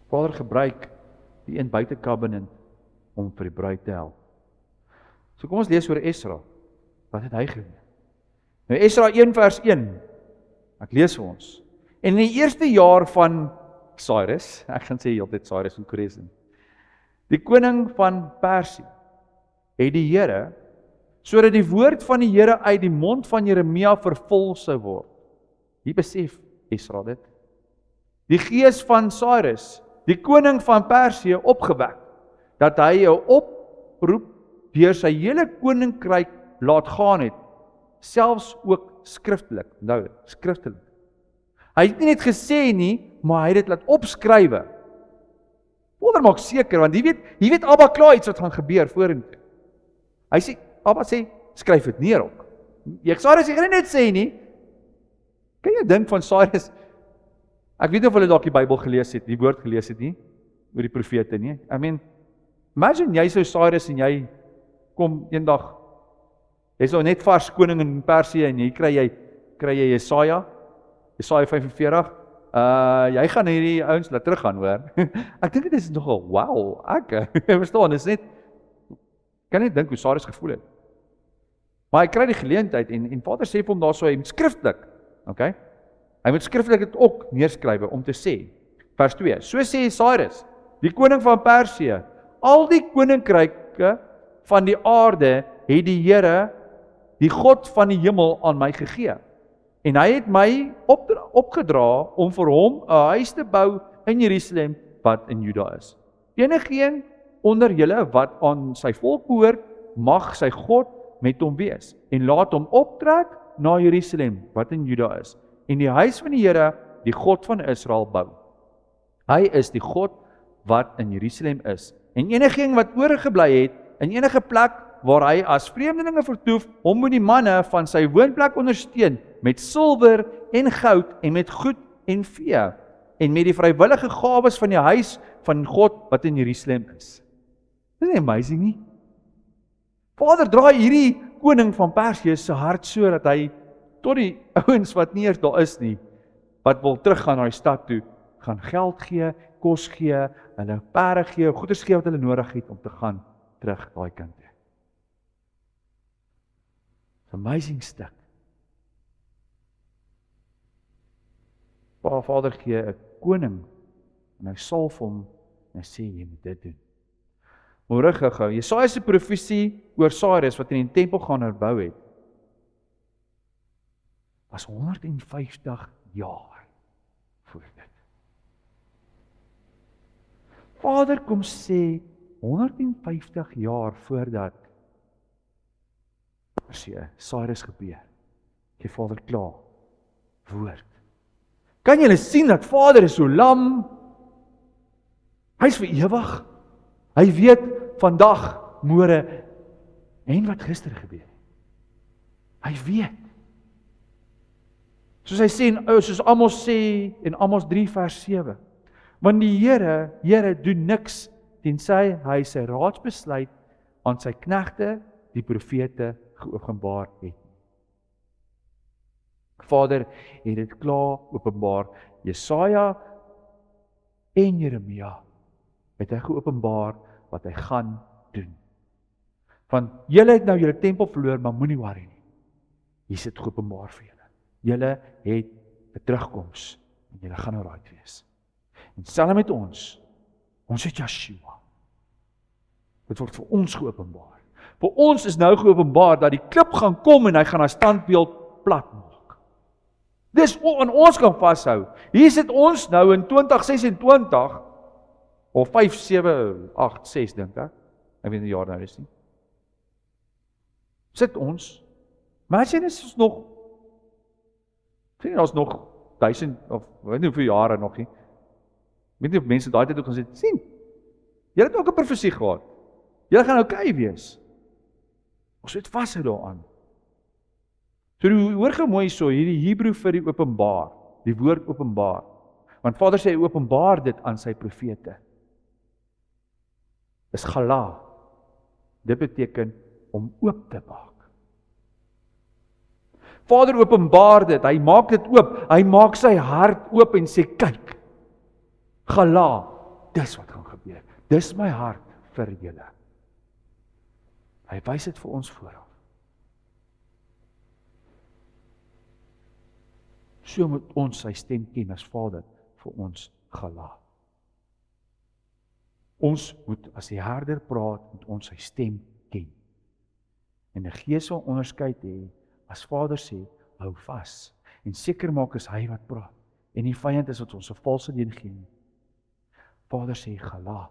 Vader gebruik die een buite covenant om vir die bruid te help. So kom ons lees oor Esra. Wat het hy gedoen? Nou Esra 1 vers 1. Ek lees vir ons. En in die eerste jaar van Cyrus, ek gaan sê altyd Cyrus en Koresin, die koning van Persie, het die Here, sodat die woord van die Here uit die mond van Jeremia vervul sou word. Wie besef Esra dit? Die gees van Cyrus, die koning van Persie, opgewek, dat hy 'n oproep deur sy hele koninkryk laat gaan het, selfs ook skriftelik. Nou, skriftelik. Hy het nie net gesê nie, maar hy het dit laat opskrywe. Vader maak seker, want jy weet Abba klaar iets wat gaan gebeur vorentoe. Hy sê, Abba sê, skryf dit neer ook. Cyrus gaan nie net sê nie. Kan jy dink van Cyrus? Ek weet nie of hulle dalk die Bybel gelees het, die woord gelees het nie, oor die profete nie. Imagine jy sou Cyrus en jy kom eendag, jy sou net vars koning in Persie en jy kry jy Jesaja 45, jy gaan hierdie ouens laat teruggaan, hoor. Ek dink dit is nogal, wow, ek verstaan, dit is net, kan nie dink hoe Cyrus gevoel het. Maar hy kry die geleentheid en Vader sê vir hom daar so, hy moet skriftelik, okay? Hy moet skriftelik dit ook neerskrywe om te sê, vers 2, so sê Cyrus, die koning van Persie, al die koninkryke van die aarde het die Here, die God van die hemel aan my gegee. En hy het my opgedra om vir hom 'n huis te bou in Jerusalem wat in Juda is. Enigeen onder julle wat aan sy volk behoort, mag sy God met hom wees en laat hom optrek na Jerusalem wat in Juda is en die huis van die Here, die God van Israel bou. Hy is die God wat in Jerusalem is. En enigeen wat oorgebly het in enige plek waar hy as vreemdelinge vertoef, hom moet die manne van sy woonplek ondersteun met silwer en goud en met goed en vee en met die vrywillige gawes van die huis van God wat in Jerusalem is. Dis nie amazing nie? Vader draai hierdie koning van Persie se hart so dat hy tot die ouens wat nie eers daar is nie, wat wil teruggaan na die stad toe, gaan geld gee, kos gee, hulle perde gee, goeders gee wat hulle nodig het om te gaan terug daai kant toe. Amazing stuk. Vader gee 'n koning en hy salf hom en hy sê jy moet dit doen. Môre gou, Jesaja se profesie oor Cyrus wat in die tempel gaan herbou het, was 150 jaar voor dit. Vader kom sê 150 jaar voordat Cyrus gebeur. Gee Vader klaar woord. Kan julle sien dat Vader is so lam? Hy is vir ewig. Hy weet vandag, môre en wat gister gebeur het. Hy weet. Soos hy sê, soos Amos sê in Amos 3 vers 7. Want die Here doen niks tensy hy sy raadsbesluit aan sy knegte, die profete, geopenbaar het. Vader het dit klaar openbaar. Jesaja en Jeremia het hy geopenbaar wat hy gaan doen. Want julle het nou julle tempel verloor, maar moenie worry nie. Hier sit geopenbaar vir julle. Julle het 'n terugkoms en julle gaan nou right wees. En selfs met ons het Yeshua. Dit word vir ons geopenbaar. Vir ons is nou geopenbaar dat die klip gaan kom en hy gaan 'n standbeeld plat maak. Dis aan ons kan vashou. Hier sit ons nou in 2026 of 5, 7, 8, 6 dink ek. Ek weet nie die jaar nou is nie. Sit ons. Maar as jy is nog ons nog 1000 of weet nie hoeveel jare nog nie. Weet nie of mense daai tyd ook gaan sê, sien. Julle het ook 'n profesie gehad. Julle gaan okay wees. Ons moet vashou daaraan. So hoor gou mooi so, hierdie Hebreë vir die openbaar, die woord openbaar. Want Vader sê hy openbaar dit aan sy profete. Is gala. Dit beteken om oop te maak. Vader openbaar dit, hy maak dit oop, hy maak sy hart oop en sê, kyk, gala, dis wat gaan gebeur. Dis my hart vir julle. Hy wys dit vir ons vooraf. So moet ons sy stem ken as Vader vir ons gala. Ons moet, as die herder praat, moet ons sy stem ken. En die Gees sal onderskeid hê, as Vader sê, hou vas. En seker maak is hy wat praat. En die vyand is wat ons 'n valse leen gee nie. Vader sê, gala.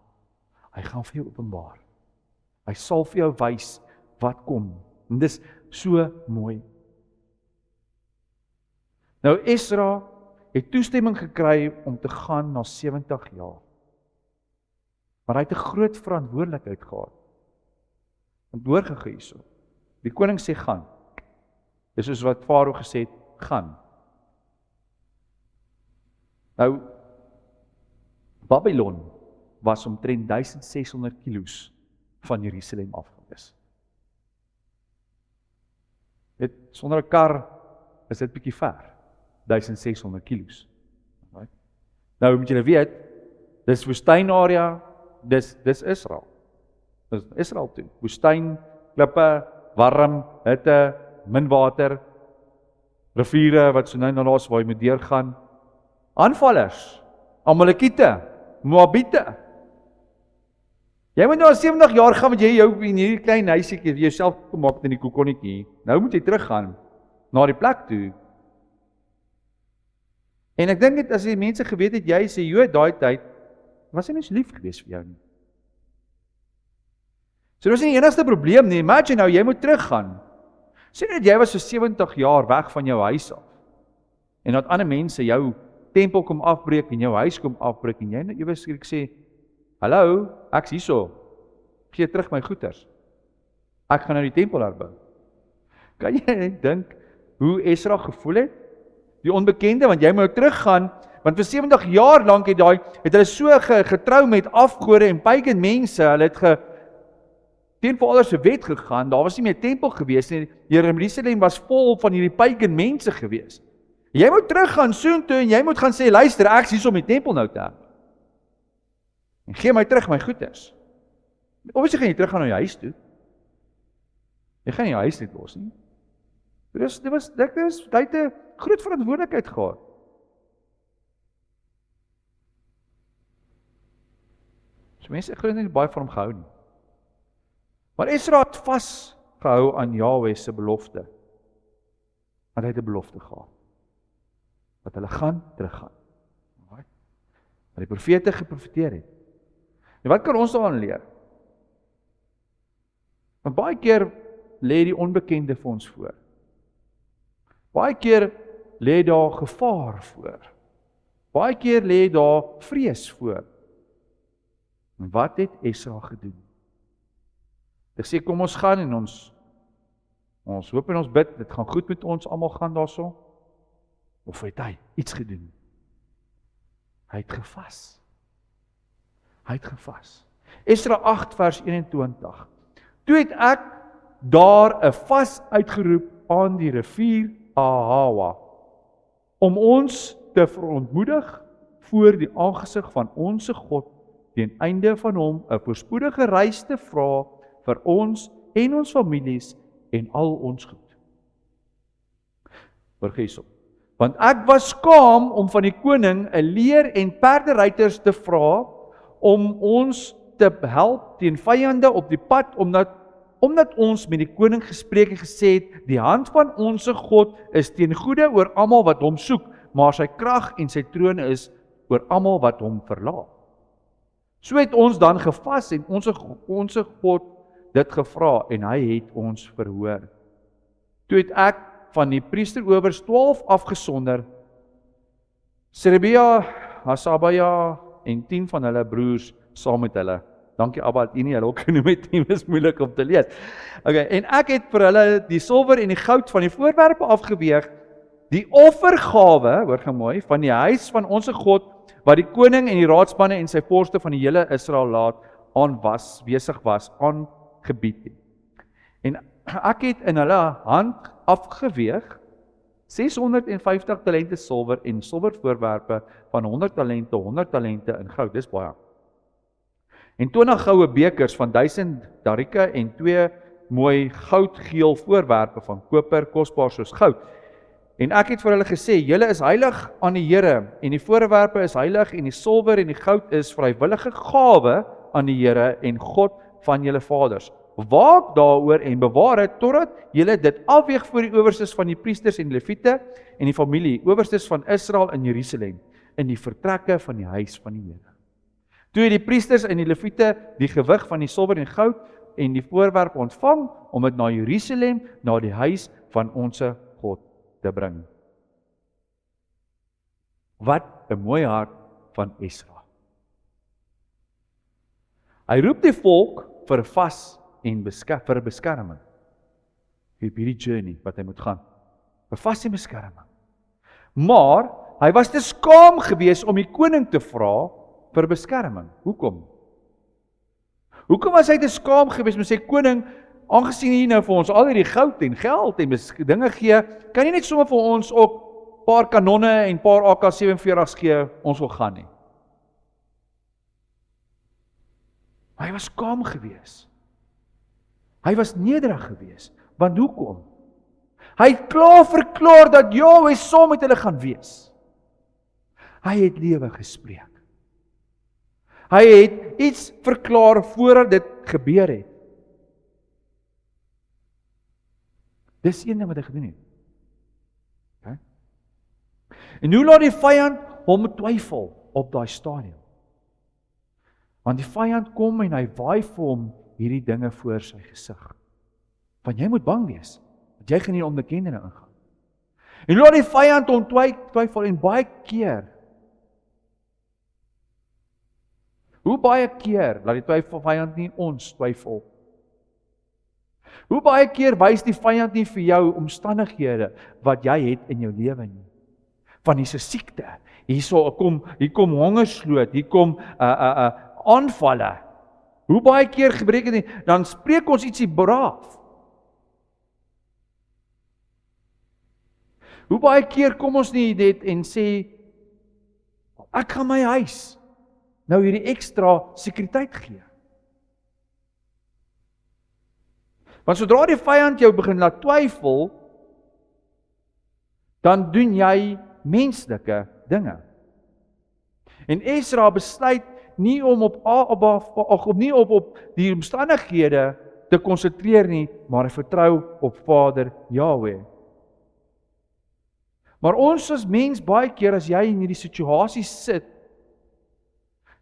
Hy gaan vir jou openbaar. Hy sal vir jou wys wat kom. En dis so mooi. Nou Esra het toestemming gekry om te gaan na 70 jaar. Maar hy het 'n groot verantwoordelikheid gehad. Want hoor gou hierso. Die koning sê gaan. Dis soos wat Farao gesê het, gaan. Nou Babylon was omtrent 1600 kilos van Jerusalem af gewees. Sonder 'n kar is dit bietjie ver. 1600 kilos. Right? Nou moet julle weet, dis woestynarea, dis Israel. Dis Israel toe. Woestyn, klippe, warm, hitte, min water, riviere wat so nou en dan daar is waar jy moet deurgaan. Aanvallers, Amalekiete, Moabiete. Jy moet nou al 70 jaar gaan met jy jou in hierdie klein huisiekie vir jouself gemaak in die kokonnetjie. Nou moet jy teruggaan na die plek toe. En ek dink dit as die mense geweet het jy is 'n Jood daai tyd, was hy nie so lief gewees vir jou nie. So dis nie die enigste probleem nie. Imagine nou jy moet teruggaan. Sê net jy was so 70 jaar weg van jou huis af. En dat ander mense jou tempel kom afbreek en jou huis kom afbreek en jy nou ewe skielik sê, hallo, ek's hierso. Gee terug my goeders. Ek gaan nou die tempel herbou. Kan jy dink hoe Esra gevoel het? Die onbekende, want jy moet teruggaan, want vir 70 jaar lank het hulle so getrou met afgode en pagan mense, hulle het teen vir alles se wet gegaan, daar was nie meer tempel gewees nie, Jerusalem was vol van hierdie pagan mense gewees. Jy moet teruggaan soontoe en jy moet gaan sê, luister, ek is hier om die tempel nou te hê. En gee my terug my goeders. Obviously gaan jy teruggaan na jou huis toe. Jy gaan nie jou huis net los nie. Hy het 'n groot verantwoordelikheid gehad. So mense ek glo nie baie van hom gehou nie. Maar Esra het vasgehou aan Jahwe se belofte. Want hy het 'n belofte gehad. Dat hulle gaan teruggaan. Wat die profete geprofeteer het. En wat kan ons daaraan leer? Want baie keer lê die onbekende vir ons voor. Baie keer lê daar gevaar voor. Baie keer lê daar vrees voor. En wat het Esra gedoen? Hy sê kom ons gaan en ons hoop en ons bid, dit gaan goed met ons almal gaan daarso. Of het hy iets gedoen? Hy het gevas. Esra 8 vers 21. Toe het ek daar 'n vas uitgeroep aan die rivier Ahawa, om ons te verontmoedig voor die aangesig van onsse God, teen einde van hom 'n voorspoedige reis te vra vir ons en ons families en al ons goed. Vergeet op. Want ek was skaam om van die koning 'n leer en perderuiters te vra om ons te help teen vyande op die pad, omdat ons met die koning gespreek en gesê het, die hand van onsse God is ten goeie oor almal wat hom soek, maar sy krag en sy troon is oor almal wat hom verlaat. So het ons dan gevas en onsse God dit gevra en hy het ons verhoor. Toe het ek van die priesteroowers 12 afgesonder, Serebia, Hasabia en 10 van hulle broers saam met hulle. Dankie Abba dat u nie hulle ook genoem het nie, is moeilik om te lees. Okay, en ek het vir hulle die silwer en die goud van die voorwerpe afgeweeg, die offergawe, hoor gou mooi, van die huis van ons God, wat die koning en die raadsmanne en sy vorste van die hele Israel laat besig was, aangebied het. En ek het in hulle hand afgeweeg 650 talente silwer en silwervoorwerpe van 100 talente in goud, dis baie. En 20 goue bekers van 1000 darike en 2 mooi goudgeel voorwerpe van koper, kosbaar soos goud. En ek het vir hulle gesê, julle is heilig aan die Here, en die voorwerpe is heilig, en die silwer en die goud is vrywillige gawe aan die Here en God van julle vaders. Waak daaroor en bewaar dit, totdat julle dit afweeg voor die owerstes van die priesters en leviete, en die familie, owerstes van Israel in Jerusalem, in die vertrekke van die huis van die Here. Toe het die priesters en die leviete die gewig van die silwer en goud, en die voorwerp ontvang, om dit na Jerusalem, na die huis van ons God te bring. Wat 'n mooi hart van Esra. Hy roep die volk vir vas en vir beskerming. Op hierdie journey wat hy moet gaan. Vir vas en beskerming. Maar hy was te skaam gewees om die koning te vra vir beskerming. Hoekom? Hoekom was hy te skaam gewees met sy koning, aangesien hy nou vir ons al hierdie goud en geld en dinge gee, kan hy net sommer vir ons ook paar kanonne en paar AK-47's gee, ons wil gaan nie. Hy was skaam gewees. Hy was nederig gewees. Want hoekom? Hy het klaar verklaar dat Jahwe saam met hulle gaan wees. Hy het lewe gespreek. Hy het iets verklaar voordat dit gebeur het. Dis een ding wat hy gedoen het. Okay? En hoe laat die vyand hom twyfel op daai stadium? Want die vyand kom en hy waai vir hom hierdie dinge voor sy gesig. Want jy moet bang wees, want jy gaan hier onbekende ingaan. En laat die vyand hom twyfel en baie keer. Hoe baie keer laat die vyand nie ons twyfel? Hoe baie keer wys die vyand nie vir jou omstandighede wat jy het in jou lewe nie? Van hier's 'n siekte, hier kom hongersnood, hier kom aanvalle. Hoe baie keer gebreek dit, dan spreek ons ietsie braaf. Hoe baie keer kom ons nie net en sê, ek gaan my huis nou hierdie ekstra sekuriteit gee. Want sodra die vyand jou begin laat twyfel, dan doen jy menslike dinge. En Esra besluit nie om op die omstandighede te konsentreer nie, maar hy vertrou op Vader Jahwe. Maar ons as mens baie keer as jy in hierdie situasie sit,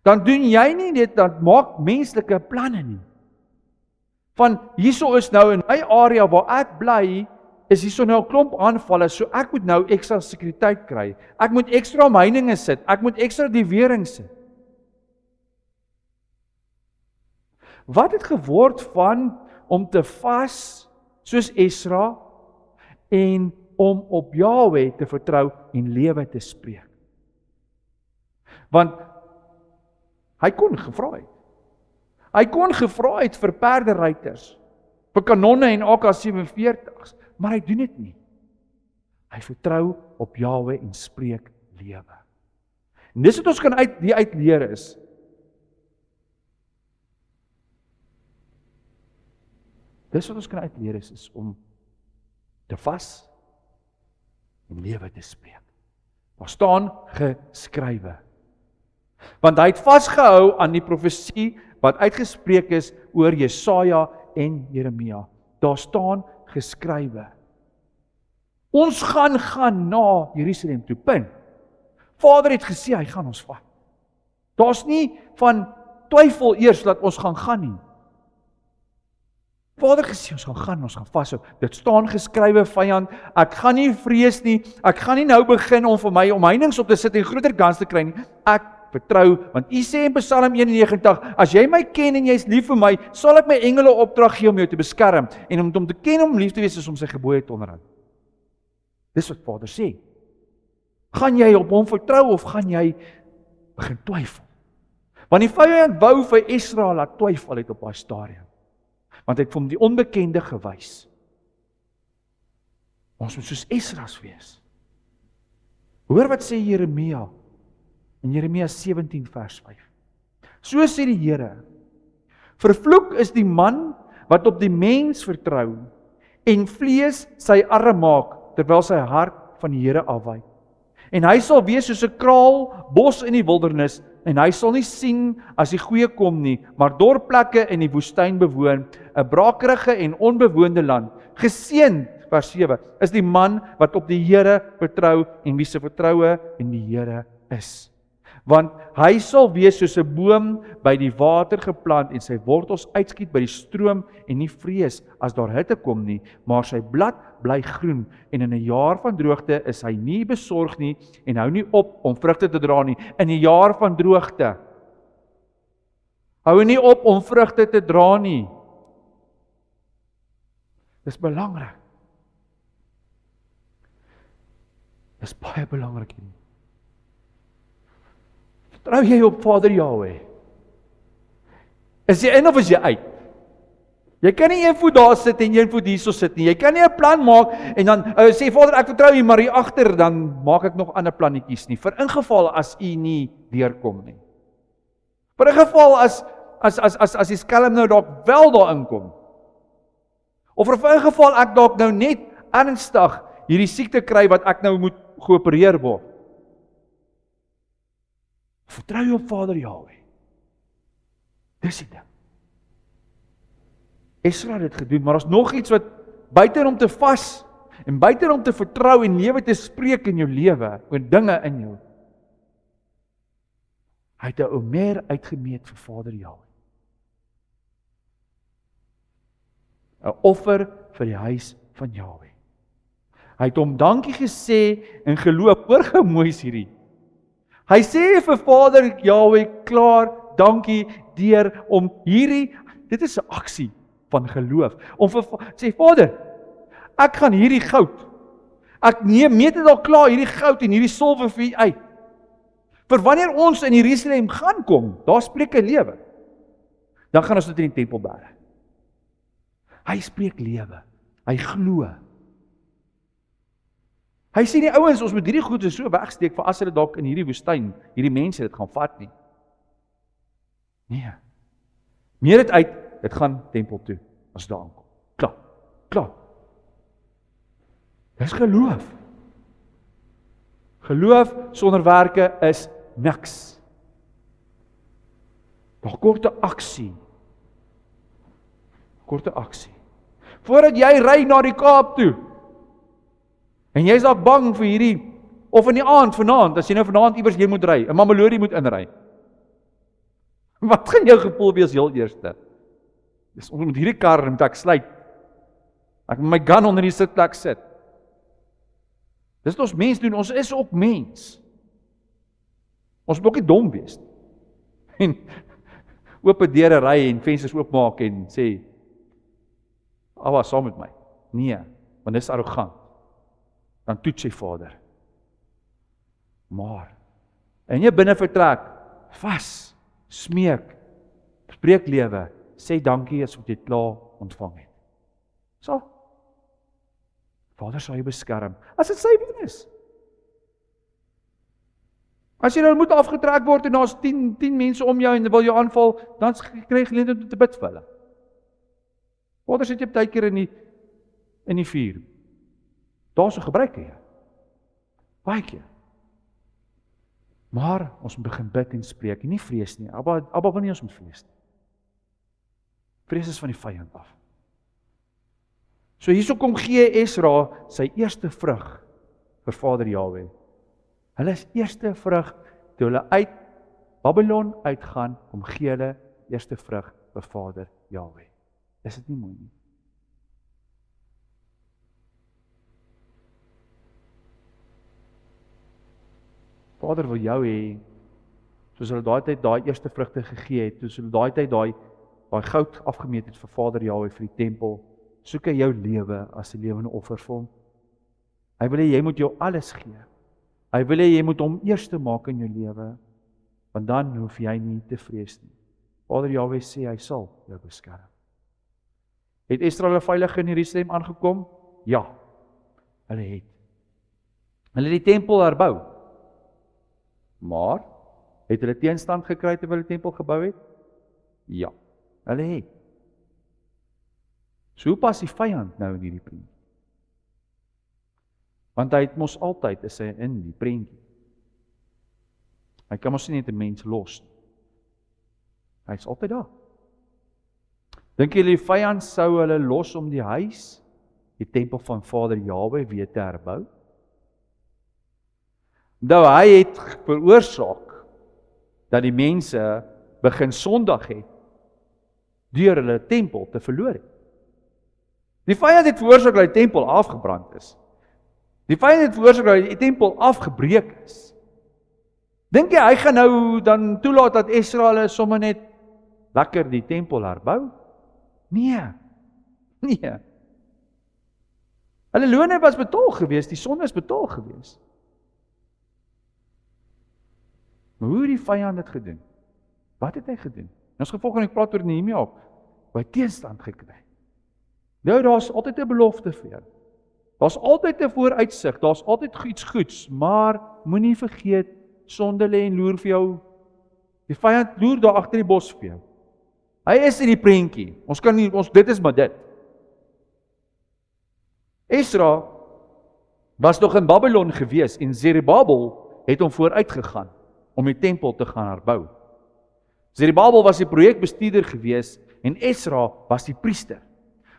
dan doen jy nie dit, dan maak menslike planne nie. Van hierso is nou in my area waar ek bly, is hierso nou 'n klomp aanvalle, so ek moet nou ekstra sekuriteit kry. Ek moet ekstra omheininge sit, ek moet ekstra diewering sit. Wat het geword van om te vas soos Esra en om op Jahwe te vertrou en lewe te spreek? Want hy kon gevra het. Hy kon gevra het vir perderuiters, vir kanonne en AK-47's, maar hy doen dit nie. Hy vertrou op Jahwe en spreek lewe. En dis wat ons kan uitleer is. Dis wat ons kan uitleer is om te vas en lewe te spreek. Daar staan geskrywe. Want hy het vasgehou aan die profesie wat uitgespreek is oor Jesaja en Jeremia. Daar staan geskrywe. Ons gaan na Jerusalem toe, punt. Vader het gesê hy gaan ons vat. Daar's nie van twyfel eers dat ons gaan nie. Vader gesê ons gaan vashou. Dit staan geskrywe, vyand, ek gaan nie vrees nie, ek gaan nie nou begin om vir my omheinings op te sit en groter kans te kry nie. Ek vertrou, want U sê in Psalm 91, as jy my ken en jy is lief vir my, sal ek my engele opdrag gee om jou te beskerm, en om te ken om lief te wees is om sy gebooie te onderhou. Dis wat Vader sê. Gaan jy op hom vertrou of gaan jy begin twyfel? Want die vyand wou vir Esra laat twyfel het op daai stadium. Want hy het vir hom die onbekende gewys. Ons moet soos Esra's wees. Hoor wat sê Jeremia in Jeremia 17 vers 5. So sê die Here: Vervloek is die man wat op die mens vertrou en vlees sy arm maak terwyl sy hart van die Here afwyk. En hy sal wees soos 'n kraal bos in die wildernis, en hy sal nie sien as die goeie kom nie, maar dorpplekke in die woestyn bewoon, 'n brakerige en onbewoonde land. Geseënd, vers 7, is die man wat op die Here vertrou en wie se vertroue in die Here is. Want hy sal wees soos 'n boom by die water geplant en sy wortels uitskiet by die stroom en nie vrees as daar hitte kom nie, maar sy blad bly groen en in 'n jaar van droogte is hy nie besorg nie en hou nie op om vrugte te dra nie. In 'n jaar van droogte hou hy nie op om vrugte te dra nie. Dis belangrik. Dis baie belangrik hier. Vertrou jy op Vader Jahweh? Is jy in of is jy uit? Jy kan nie een voet daar sit en een voet hierso sit nie. Jy kan nie 'n plan maak en dan sê Vader ek vertrou U, maar hier agter dan maak ek nog ander plannetjies nie. Vir ingeval as U nie deurkom nie. Vir ingeval as die skelm nou dalk wel daarin kom. Of vir ingeval ek dalk nou net ernstig hierdie siekte kry wat ek nou moet geopereer word. Vertrou jy op Vader Jahweh? Dis die ding. Esra het dit gedoen, maar daar's nog iets wat buiten om te vas en buiten om te vertrou en lewe te spreek in jou lewe, oor dinge in jou. Hy het 'n omer uitgemeet vir Vader Jahweh. 'n Offer vir die huis van Jahweh. Hy het hom dankie gesê in geloof. Hoor gou mooi hierdie. Hy sê vir Vader Jahweh klaar dankie deur om hierdie, dit is 'n aksie van geloof, om vir sê Vader, ek gaan hierdie goud, ek meet dit al klaar hierdie goud en hierdie silwer vir U uit. Vir wanneer ons in Jerusalem gaan kom, daar spreek 'n lewe. Dan gaan ons dit in die tempel bære. Hy spreek lewe. Hy glo. Hy sê die ouens, ons moet hierdie goed so wegsteek vir as hulle dalk in hierdie woestyn, hierdie mense dit gaan vat nie. Nee. Meer dit uit, dit gaan tempel toe as daar aankom. Klaar. Dis geloof. Geloof sonder werke is niks. Daar korte aksie. Voordat jy ry na die Kaap toe, en jy is dalk bang vir hierdie, of in die aand, vanaand, as jy nou vanaand iewers jy moet ry, 'n Mamelodi moet inry. Wat gaan jou gevoel wees heel eerste? Dis ons moet hierdie kar moet ek sluit. Ek moet my gun onder die sitplek sit. Dis wat ons mens doen, ons is ook mens. Ons moet ook nie dom wees nie. En oop deure ry en vensters oopmaak en sê, Abba, saam met my. Nee, want dis arrogant. Dan toets sy Vader. Maar, in jou binne vertrek, vas, smeek, spreek lewe, sê dankie as wat jy klaar ontvang het. So, Vader sal jou beskerm, as dit sy wil is. As jy nou moet afgetrek word en daar's 10 mense om jou en wil jou aanval, dan kry jy geleentheid om te bid vir hulle. Vader sit jy baie keer in die vuur. Daar's 'n gebruik hier. Baie keer. Maar ons moet begin bid en spreek, en nie vrees nie. Abba wil nie ons moet vrees nie. Vrees is van die vyand af. So hierso kom gee Esra sy eerste vrug vir Vader Jahweh. Hulle is eerste vrug toe hulle uit Babylon uitgaan, kom gee hulle eerste vrug vir Vader Jahweh. Is dit nie mooi nie? Vader wil jou hê soos hulle daai tyd daai eerste vrugte gegee het, soos hulle daai tyd daai goud afgemeet het vir Vader Jahwe vir die tempel, soek hy jou lewe as 'n lewende offer vir hom. Hy wil hê jy moet jou alles gee. Hy wil hê jy moet hom eerste maak in jou lewe, want dan hoef jy nie te vrees nie. Vader Jahwe sê hy sal jou beskerm. Het Israel veilig in Jerusalem aangekom? Ja, hulle het. Hulle het die tempel herbou. Maar, het hulle teenstand gekry terwyl hulle die tempel gebou het? Ja, hulle het. So hoe pas die vyand nou in hierdie prentjie? Want hy het mos altyd is hy in die prentjie. Hy kan mos nie net 'n mens los nie. Hy is altyd daar. Dink julle die vyand sou hulle los om die huis, die tempel van Vader Jahwe weer te herbou? Nou hy het veroorsaak dat die mense begin sondig het deur hulle tempel te verloor het. Die vyand het veroorsaak dat die tempel afgebrand is. Die vyand het veroorsaak dat die tempel afgebreek is. Dink jy hy gaan nou dan toelaat dat Israel sommer net lekker die tempel herbou? Nee. Hulle lone was betaal gewees, die sonde is betaal gewees. Maar hoe het die vyand dit gedoen? Wat het hy gedoen? Ons gevolg en ek praat oor Nehemia ook, hy teenstand gekry. Nou, daar's altyd 'n belofte vir jou. Daar's altyd 'n vooruitsig, daar's altyd iets goeds, maar moenie vergeet, sonde lê en loer vir jou. Die vyand loer daar agter die bos vir jou. Hy is in die prentjie. Ons kan nie, dit is maar dit. Esra was nog in Babylon gewees en Zerubabel het hom vooruit gegaan om die tempel te gaan herbou. Zerubabel was die projekbestuurder gewees en Esra was die priester.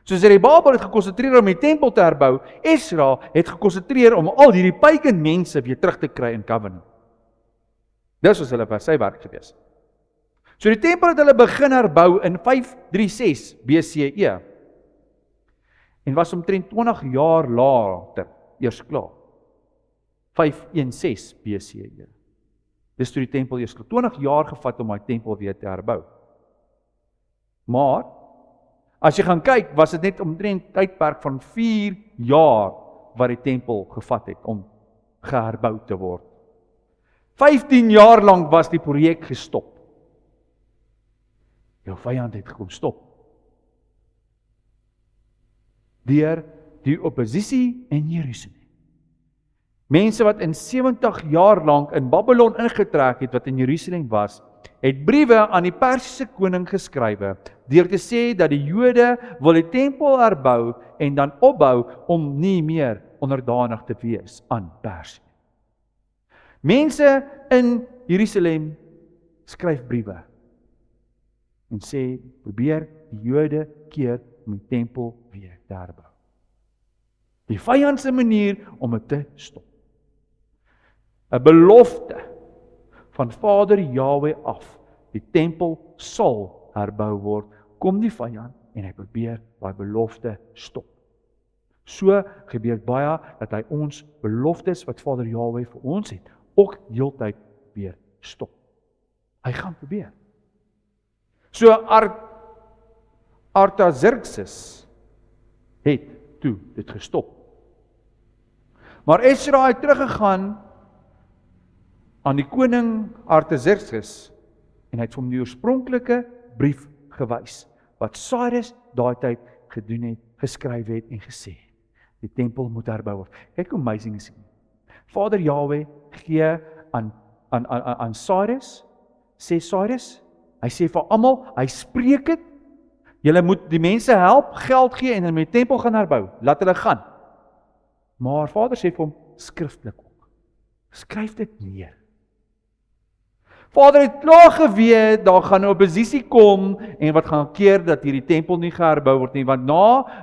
So Zerubabel het gekonsentreer om die tempel te herbou, Esra het gekonsentreer om al hierdie pagan mense weer terug te kry in covenant. Dis was hulle sy werk gewees. So die tempel het hulle begin herbou in 536 BCE en was omtrent 20 jaar later eers klaar. 516 BCE. Dis toe die tempel eers klaar. 20 jaar gevat om die tempel weer te herbou. Maar as jy gaan kyk, was dit net omtrent tydperk van 4 jaar wat die tempel gevat het om geherbou te word. 15 jaar lank was die projek gestop. Jou vyand het gekom stop. Deur die oppositie in Jerusalem. Mense wat in 70 jaar lank in Babylon ingetrek het, wat in Jerusalem was, het briewe aan die Persiese koning geskrywe, deur te sê dat die Jode wil die tempel herbou en dan opbou om nie meer onderdanig te wees aan Persië. Mense in Jerusalem skryf briewe en sê, probeer die Jode keer om die tempel weer te herbou. Die vyand se manier om dit te stop. 'n belofte van Vader Jahwe af, die tempel sal herbou word, kom die vyand en hy probeer daai belofte stop. So gebeur baie dat hy ons beloftes wat Vader Jahwe vir ons het, ook heeltyd weer stop. Hy gaan probeer. So Artaxerxes het toe dit gestop. Maar Esra het teruggegaan aan die koning Artaxerxes en hy het vir hom die oorspronklike brief gewys wat Cyrus daai tyd gedoen het, geskryf het en gesê die tempel moet herbou word. Kyk hoe amazing is dit. Vader Jahwe gee aan Cyrus, sê Cyrus, hy sê vir almal, hy spreek dit, julle moet die mense help, geld gee en hulle met die tempel gaan herbou, laat hulle gaan. Maar Vader sê vir hom, skriftelik ook, skryf dit neer. Vader het klaar geweet, daar gaan 'n oppositie kom en wat gaan keer dat hierdie tempel nie geherbou word nie, want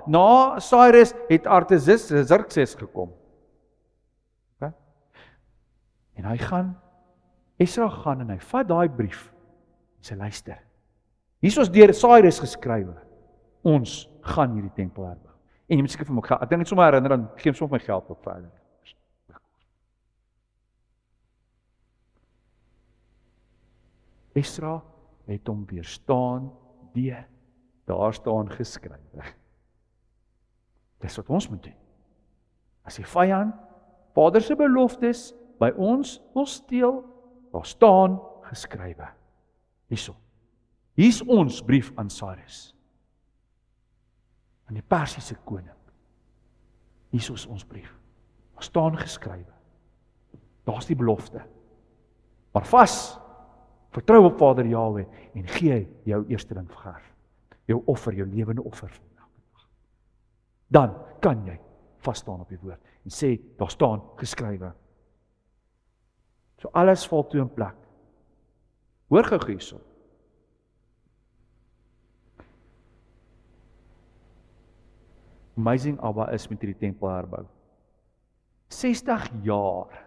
na Cyrus het Artaxerxes gekom. Okay? En hy gaan, Esra gaan en hy vat daai brief en sê luister, hier is deur Cyrus geskrywe, ons gaan hierdie tempel herbou. En jy moet seker vir my geld, ek dink net sommer herinner, dan gee sommer my geld op verder. Esra het hom weerstaan deur. Daar staan geskrywe. Dis wat ons moet doen. As die vyand, Vader se beloftes, by ons wil steel, daar staan geskrywe. Hierso. Hier's ons brief aan Cyrus. Aan die Persiese koning. Hierso is ons brief. Daar staan geskrywe. Daar's die belofte. Maar vas, vertrou op Vader Jahwe en gee jou eersteling vergerf. Jou offer, jou lewende offer vandag. Dan kan jy vas staan op die woord en sê, daar staan geskrywe. So alles val toe in plek. Hoor gou hierso. Amazing Abba is met hierdie tempel herbou. 60 jaar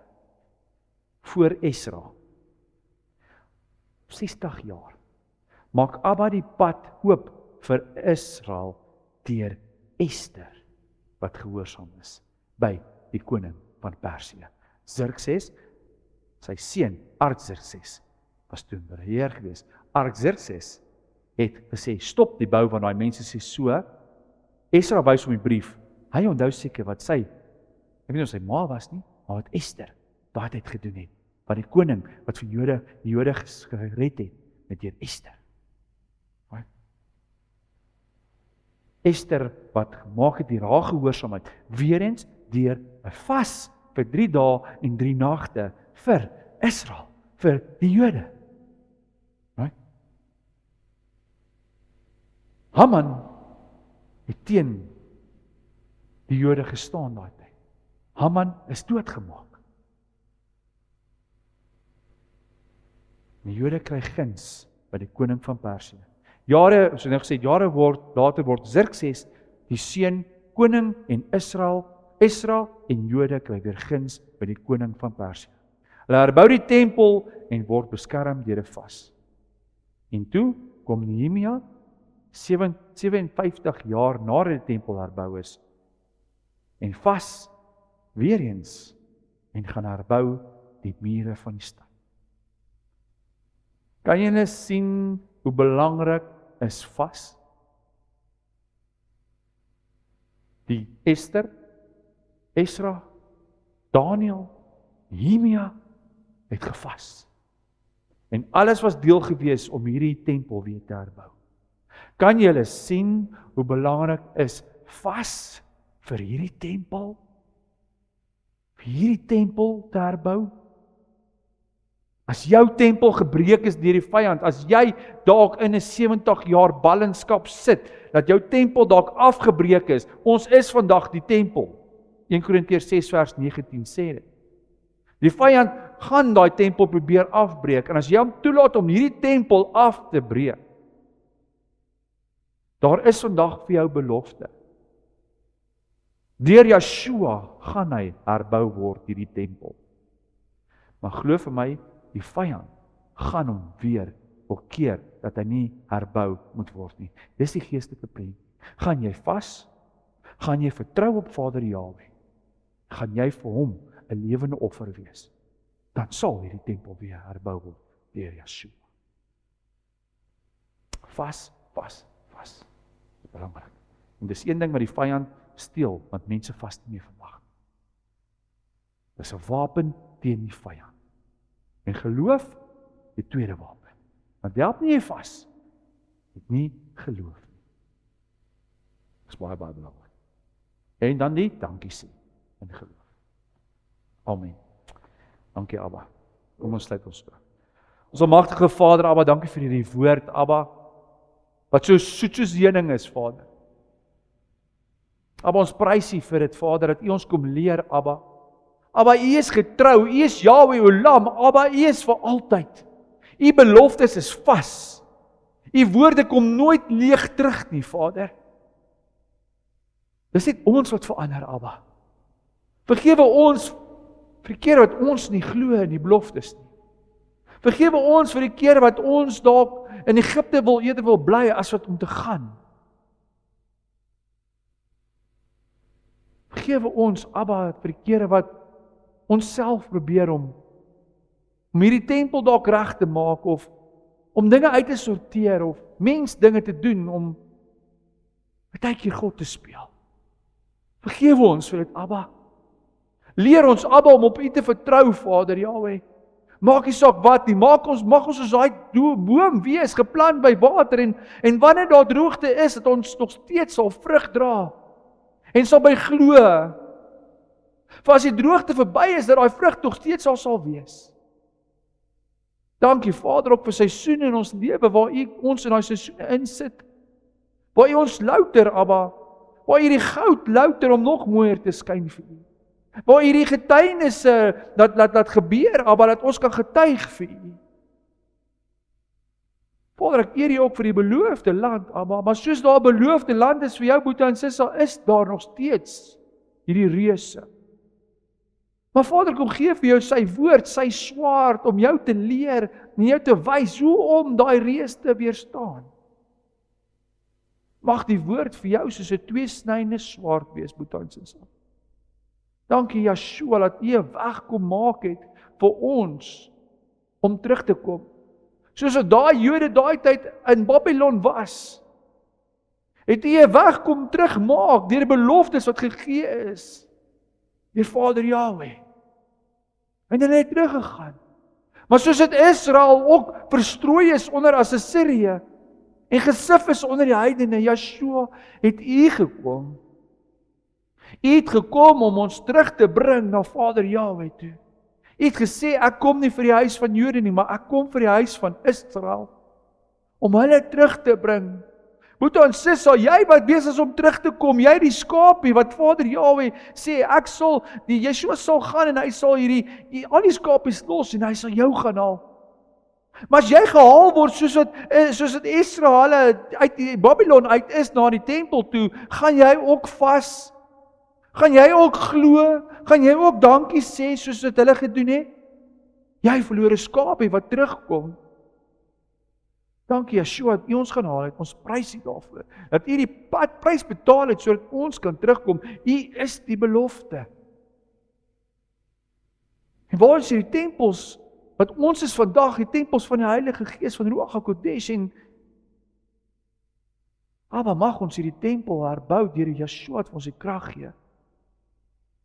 voor Esra. 60 jaar. Maak Abba die pad oop vir Israel deur Ester, wat gehoorsaam is by die koning van Persië. Xerxes, sy seun Artaxerxes, was toe beheer gewees. Artaxerxes het gesê, stop die bou van daai mense sê so. Esra wys hom die brief. Hy onthou seker wat sy, ek weet nie of sy ma was nie, maar wat Ester daai tyd gedoen het. Wat die koning wat vir die Jode gered het met deur Ester. Right? Ester wat gemaak het die haar gehoorsaamheid weer eens deur 'n vas vir 3 dae en 3 nagte vir Israel, vir die Jode. Right? Haman het teen die Jode gestaan daai tyd. Haman is doodgemaak. Die Jode kry guns by die koning van Persië. Jare, soos ek gesê, later word Xerxes die seun koning en Esra en Jode kry weer guns by die koning van Persië. Hulle herbou die tempel en word beskerm deur 'n vas. En toe kom Nehemia 57 jaar nadat die tempel herbou is en vas weer eens en gaan herbou die mure van die stad. Kan jy sien hoe belangrik is vas? Die Ester, Esra, Daniel, Nehemia het gevas. En alles was deel gewees om hierdie tempel weer te herbou. Kan jy sien hoe belangrik is vas vir hierdie tempel? Vir hierdie tempel te herbou? As jou tempel gebreek is deur die vyand, as jy dalk in 'n 70 jaar ballingskap sit, dat jou tempel dalk afgebreek is, ons is vandag die tempel. 1 Korintiërs 6 vers 19 sê dit. Die vyand gaan daai tempel probeer afbreek, en as jy hom toelaat om hierdie tempel af te breek, daar is vandag vir jou belofte. Deur Yeshua gaan hy herbou word hierdie tempel. Maar glo vir my, die vyand gaan hom weer keer dat hy nie herbou moet word nie. Dis die geestelike prent. Gaan jy vas? Gaan jy vertrou op Vader Jahwe? Gaan jy vir hom 'n lewende offer wees? Dan sal hierdie tempel weer herbou word deur Yeshua. Vas. Belangrik. En dis een ding wat die vyand steel, want mense vas nie meer vandag. Dis 'n wapen teen die vyand. En geloof, die tweede wapen. Want help nie jy vas, het nie geloof nie. Dis baie belangrik. En dan die dankie sê in geloof. Amen. Dankie Abba. Kom ons sluit ons toe. Ons almagtige Vader, Abba, dankie vir hierdie woord, Abba, wat so soet soos heuning is, Vader. Abba, ons prys U vir dit, Vader, dat U ons kom leer, Abba. Abba, U is getrou, U is Yahweh Olam, Abba, U is vir altyd. U beloftes is vas. U woorde kom nooit leeg terug nie, Vader. Dis net ons wat verander, Abba. Vergewe ons vir die kere wat ons nie glo in die beloftes nie. Vergewe ons vir die kere wat ons dalk in Egipte eerder wil bly as wat om te gaan. Vergewe ons, Abba, vir die kere wat ons self probeer om hierdie tempel dalk reg te maak of om dinge uit te sorteer of mens dinge te doen om baie keer God te speel. Vergewe ons vir dit, Abba. Leer ons, Abba, om op U te vertrou, Vader Jahweh. Maak nie saak wat nie, mag ons soos daai boom wees, geplant by water, en wanneer daar droogte is, dat ons nog steeds sal vrug dra, en sal by glo, vir as die droogte verby is, dat daai vrug nog steeds sal wees. Dankie Vader ook vir seisoene in ons lewe, waar U ons in daai seisoene insit, waar U ons louter, Abba, waar U die goud louter om nog mooier te skyn vir U. Waar hierdie getuienisse dat gebeur, Abba, dat ons kan getuig vir U. Vader, ek eer U ook vir die beloofde land, Abba, maar soos daar 'n beloofde land is vir jou boetie en sussie, is daar nog steeds hierdie reuse. Maar Vader, kom gee vir jou sy woord, sy swaard, om jou te leer, en jou te wys hoe om daai reus te weerstaan. Mag die woord vir jou soos 'n tweesnydende swaard wees, boetie en sussie. Dankie Yeshua, dat U 'n weg kom maak het vir ons om terug te kom. Soos wat daai Jode daai tyd in Babylon was, het U 'n weg kom terugmaak deur die beloftes wat gegee is deur Vader Jahweh. En hulle het teruggegaan. Maar soos dit Israel ook verstrooi is onder Assirië en gesif is onder die heidene, Yeshua, het U gekom. U het gekom om ons terug te bring na Vader Jahweh toe. U het gesê, ek kom nie vir die huis van Jode nie, maar ek kom vir die huis van Israel, om hulle terug te bring. Boetie en sussie, jy wat besig is om terug te kom, jy die skapie wat Vader Jahweh sê, die Yeshua sal gaan en hy sal al die skapies los en hy sal jou gaan haal. Maar as jy gehaal word soos wat Israel uit die Babylon uit is na die tempel toe, gaan jy ook vas. Gaan jy ook glo? Gaan jy ook dankie sê soos wat hulle gedoen het? Jy verlore skapie wat terugkom. Dankie Yeshua dat U ons gaan haal het. Ons prys U daarvoor. Dat U die prys betaal het sodat ons kan terugkom. U is die belofte. En waar is die tempels wat ons is vandag, die tempels van die Heilige Gees van Ruach HaKodesh, en Abba, mag ons hierdie tempel herbou deur Yeshua wat ons die krag gee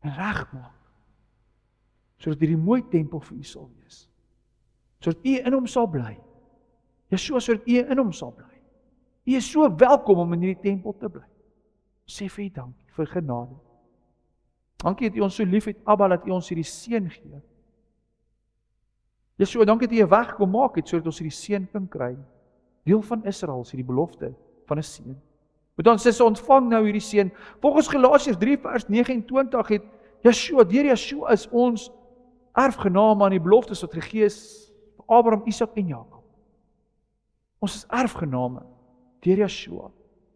en regmaak, sodat hierdie mooi tempel vir U sal wees, sodat U in hom sal bly. Yeshua, sodat U in hom sal bly. U is so welkom om in hierdie tempel te bly. Sê vir U dankie vir genade. Dankie dat U ons so lief het, Abba, dat U ons hierdie seën gee. Yeshua, dankie dat U 'n weg kom maak het sodat ons hierdie seën kan kry. Deel van Israel is hierdie belofte van 'n seën. Moet ons sê ontvang nou hierdie seën. Volgens Galasiërs 3 vers 29 het Yeshua, deur Yeshua is ons erfgename aan die beloftes wat gegee is vir Abraham, Isak en Jakob. Ons is erfgename deur Yeshua.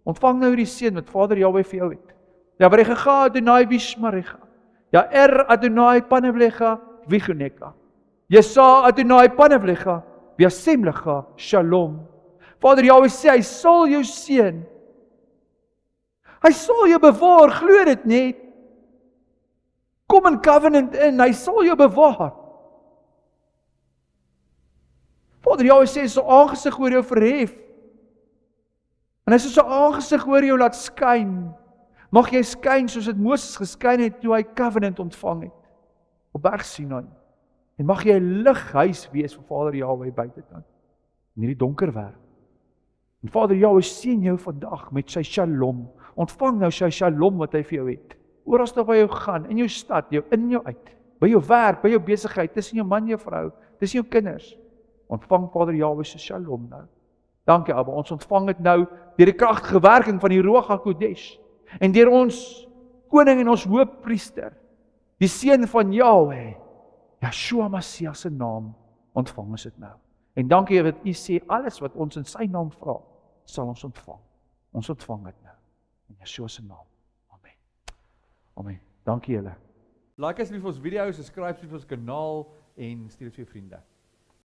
Ontvang nou hierdie seën wat Vader Jahweh vir jou het. Ja, Varecha Adonai Vishmarecha. Ja, Adonai Panevlecha Viguneka. Yesa Adonai Panevlecha Viasemlecha Shalom. Vader Jahweh sê, hy sal jou seën. Hy sal jou bewaar, glo dit net. Kom in covenant in, hy sal jou bewaar. Vader Jahweh sê, sy aangesig oor jou verhef. En hy sal sy aangesig oor jou laat skyn. Mag jy skyn soos dit Moses geskyn het toe hy covenant ontvang het op Berg Sinai. En mag jy 'n lighuis wees vir Vader Jahweh buitekant in hierdie donker wêreld. En Vader Jahweh seën jou vandag met sy shalom. Ontvang nou sy shalom wat hy vir jou het. Oralste waar jy gaan, in jou stad, jou in jou uit, by jou werk, by jou besigheid, tussen jou man en jou vrou, tussen jou kinders. Ontvang Vader Jahweh se shalom nou. Dankie Abba, ons ontvang dit nou deur die kragtige werking van die Ruach HaKodesh en deur ons koning en ons hoofpriester, die seun van Jahweh, Yeshua Mashiach se naam, ontvang ons dit nou. En dankie dat U sê alles wat ons in sy naam vra, sal ons ontvang. Ons ontvang dit nou in Yeshua se naam. Amen. Amen. Dankie julle. Like asseblief ons video, subscribe asseblief ons kanaal en stuur dit vir jou vriende.